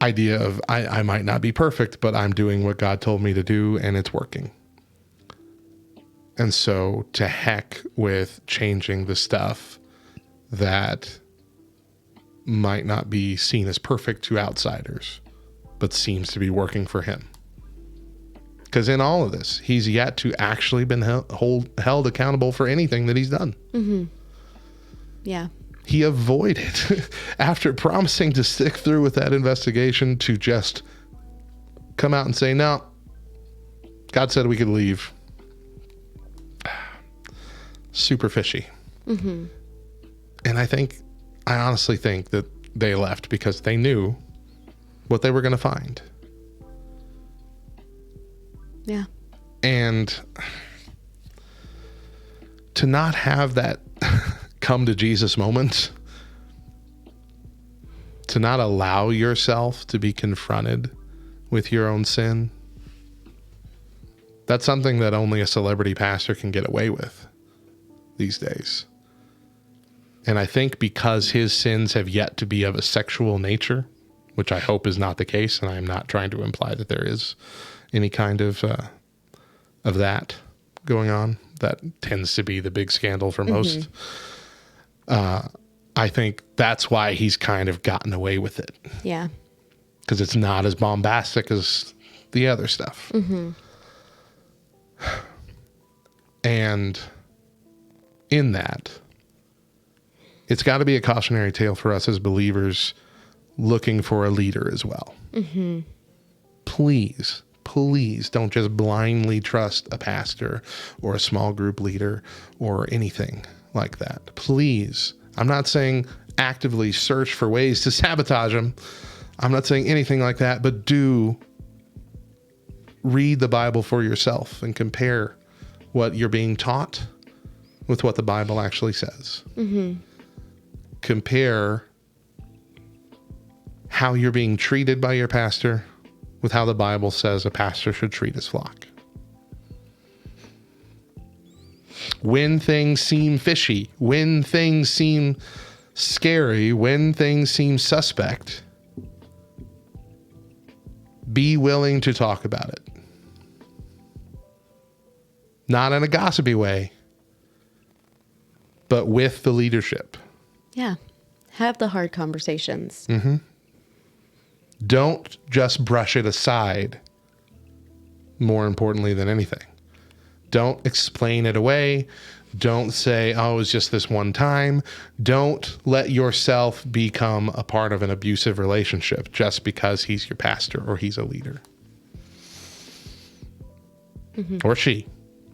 [SPEAKER 1] idea of I might not be perfect, but I'm doing what God told me to do and it's working. And so to heck with changing the stuff that might not be seen as perfect to outsiders, but seems to be working for him. Because in all of this, he's yet to actually been held accountable for anything that he's done.
[SPEAKER 2] Mm-hmm. Yeah.
[SPEAKER 1] He avoided, after promising to stick through with that investigation, to just come out and say, no, God said we could leave. Super fishy.
[SPEAKER 2] Mm-hmm.
[SPEAKER 1] And I honestly think that they left because they knew what they were going to find.
[SPEAKER 2] Yeah.
[SPEAKER 1] And to not have that come to Jesus moment, to not allow yourself to be confronted with your own sin, that's something that only a celebrity pastor can get away with these days. And I think because his sins have yet to be of a sexual nature, which I hope is not the case, and I'm not trying to imply that there is any kind of that going on. That tends to be the big scandal for most. I think that's why he's kind of gotten away with it.
[SPEAKER 2] Yeah.
[SPEAKER 1] Because it's not as bombastic as the other stuff.
[SPEAKER 2] Mm-hmm.
[SPEAKER 1] And in that, it's got to be a cautionary tale for us as believers looking for a leader as well.
[SPEAKER 2] Mm-hmm.
[SPEAKER 1] Please don't just blindly trust a pastor or a small group leader or anything like that. Please. I'm not saying actively search for ways to sabotage them. I'm not saying anything like that, but do read the Bible for yourself and compare what you're being taught with what the Bible actually says.
[SPEAKER 2] Mm-hmm.
[SPEAKER 1] Compare how you're being treated by your pastor with how the Bible says a pastor should treat his flock. When things seem fishy, when things seem scary, when things seem suspect, be willing to talk about it. Not in a gossipy way, but with the leadership.
[SPEAKER 2] Yeah. Have the hard conversations.
[SPEAKER 1] Mm-hmm. Don't just brush it aside, more importantly than anything. Don't explain it away. Don't say, oh, it was just this one time. Don't let yourself become a part of an abusive relationship just because he's your pastor or he's a leader. Mm-hmm. Or she,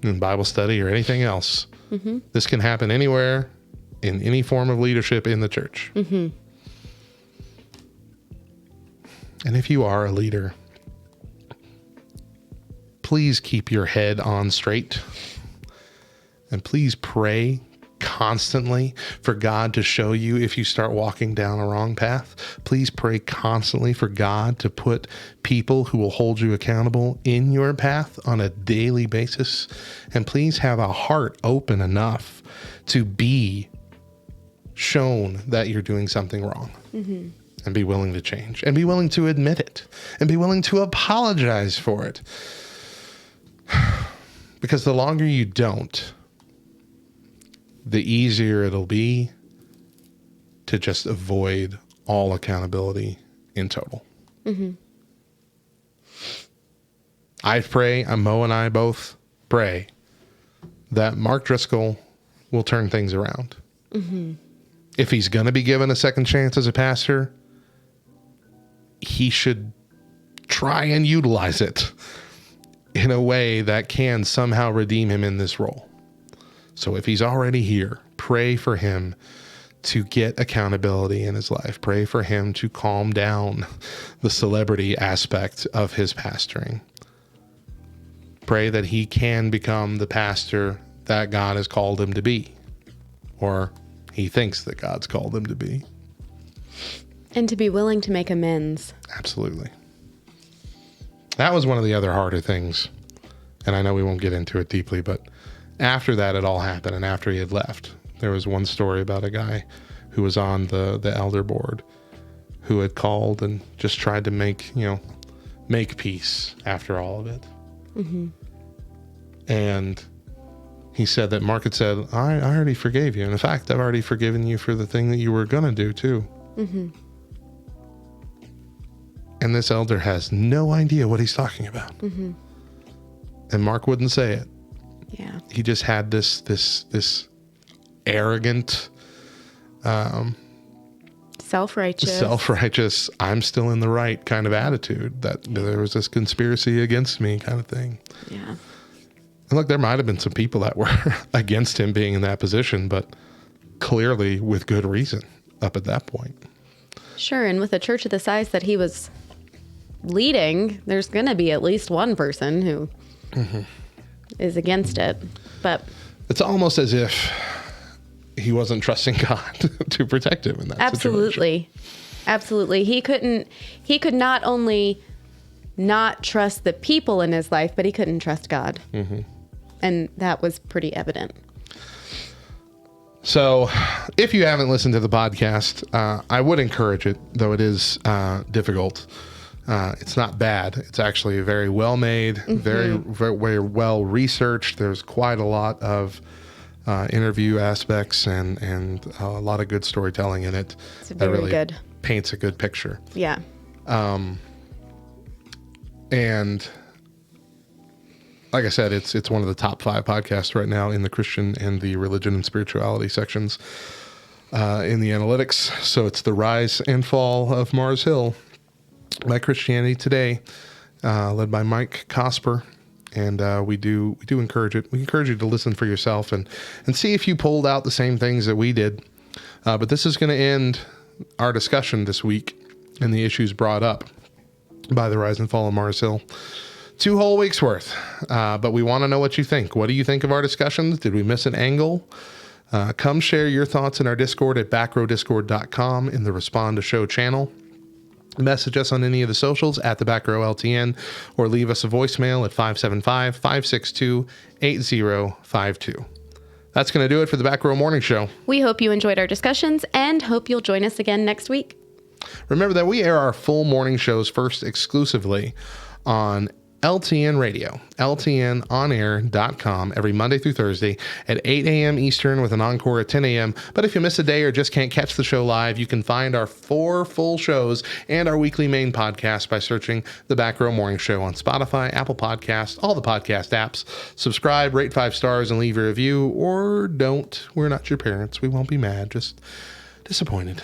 [SPEAKER 1] in Bible study or anything else. Mm-hmm. This can happen anywhere, in any form of leadership in the church.
[SPEAKER 2] Mm-hmm.
[SPEAKER 1] And if you are a leader, please keep your head on straight. And please pray constantly for God to show you if you start walking down a wrong path. Please pray constantly for God to put people who will hold you accountable in your path on a daily basis. And please have a heart open enough to be shown that you're doing something wrong. Mm-hmm. And be willing to change, and be willing to admit it, and be willing to apologize for it. Because the longer you don't, the easier it'll be to just avoid all accountability in total. Mm-hmm. I pray, Mo and I both pray that Mark Driscoll will turn things around. Mm-hmm. If he's going to be given a second chance as a pastor, he should try and utilize it in a way that can somehow redeem him in this role. So if he's already here, pray for him to get accountability in his life. Pray for him to calm down the celebrity aspect of his pastoring. Pray that he can become the pastor that God has called him to be, or he thinks that God's called him to be.
[SPEAKER 2] And to be willing to make amends.
[SPEAKER 1] Absolutely. That was one of the other harder things. And I know we won't get into it deeply, but after that, it all happened. And after he had left, there was one story about a guy who was on the elder board who had called and just tried to make peace after all of it.
[SPEAKER 2] Mm-hmm.
[SPEAKER 1] And he said that Mark had said, I already forgave you. And in fact, I've already forgiven you for the thing that you were going to do too.
[SPEAKER 2] Mm-hmm.
[SPEAKER 1] And this elder has no idea what he's talking about.
[SPEAKER 2] Mm-hmm.
[SPEAKER 1] And Mark wouldn't say it.
[SPEAKER 2] Yeah.
[SPEAKER 1] He just had this arrogant, self-righteous, I'm still in the right kind of attitude, that there was this conspiracy against me kind of thing.
[SPEAKER 2] Yeah.
[SPEAKER 1] And look, there might have been some people that were against him being in that position, but clearly with good reason up at that point.
[SPEAKER 2] Sure. And with a church of the size that he was leading, there's going to be at least one person who is against it. But
[SPEAKER 1] it's almost as if he wasn't trusting God to protect him in that situation.
[SPEAKER 2] Absolutely. He could not only not trust the people in his life, but he couldn't trust God.
[SPEAKER 1] Mm-hmm.
[SPEAKER 2] And that was pretty evident.
[SPEAKER 1] So if you haven't listened to the podcast, I would encourage it, though it is difficult. It's not bad. It's actually very well made, very, very well researched. There's quite a lot of interview aspects and a lot of good storytelling in it.
[SPEAKER 2] It's very
[SPEAKER 1] that really
[SPEAKER 2] good.
[SPEAKER 1] Paints a good picture.
[SPEAKER 2] Yeah.
[SPEAKER 1] And like I said, it's one of the top 5 podcasts right now in the Christian and the religion and spirituality sections in the analytics. So it's The Rise and Fall of Mars Hill by Christianity Today, led by Mike Cosper. And we do encourage it. We encourage you to listen for yourself and see if you pulled out the same things that we did. But this is going to end our discussion this week and the issues brought up by The Rise and Fall of Mars Hill. 2 whole weeks worth. But we want to know what you think. What do you think of our discussions? Did we miss an angle? Come share your thoughts in our Discord at backrowdiscord.com in the Respond to Show channel. Message us on any of the socials at the Back Row LTN, or leave us a voicemail at 575-562-8052. That's going to do it for the Back Row Morning Show.
[SPEAKER 2] We hope you enjoyed our discussions and hope you'll join us again next week.
[SPEAKER 1] Remember that we air our full morning shows first exclusively on LTN Radio, LTNonair.com, every Monday through Thursday at 8 a.m. Eastern with an encore at 10 a.m. But if you miss a day or just can't catch the show live, you can find our 4 full shows and our weekly main podcast by searching The Back Row Morning Show on Spotify, Apple Podcasts, all the podcast apps. Subscribe, rate 5 stars, and leave a review, or don't. We're not your parents. We won't be mad, just disappointed.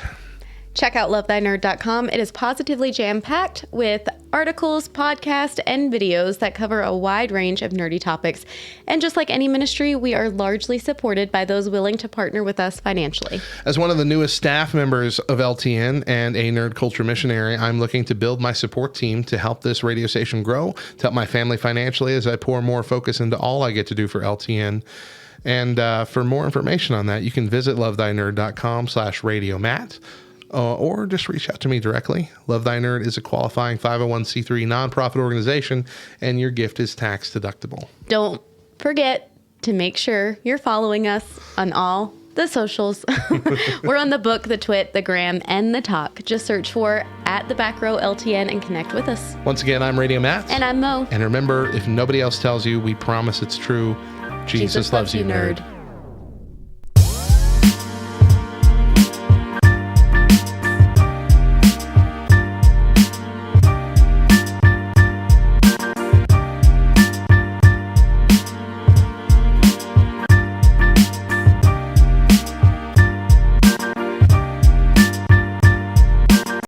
[SPEAKER 2] Check out lovethynerd.com. It is positively jam-packed with articles, podcasts, and videos that cover a wide range of nerdy topics. And just like any ministry, we are largely supported by those willing to partner with us financially.
[SPEAKER 1] As one of the newest staff members of LTN and a nerd culture missionary, I'm looking to build my support team to help this radio station grow, to help my family financially as I pour more focus into all I get to do for LTN. And for more information on that, you can visit lovethynerd.com/radiomatt. Or just reach out to me directly. Love Thy Nerd is a qualifying 501c3 nonprofit organization, and your gift is tax deductible.
[SPEAKER 2] Don't forget to make sure you're following us on all the socials. We're on the book, the twit, the gram, and the talk. Just search for @TheBackRowLTN and connect with us.
[SPEAKER 1] Once again, I'm Radio Matt.
[SPEAKER 2] And I'm Mo.
[SPEAKER 1] And remember, if nobody else tells you, we promise it's true. Jesus loves you, nerd.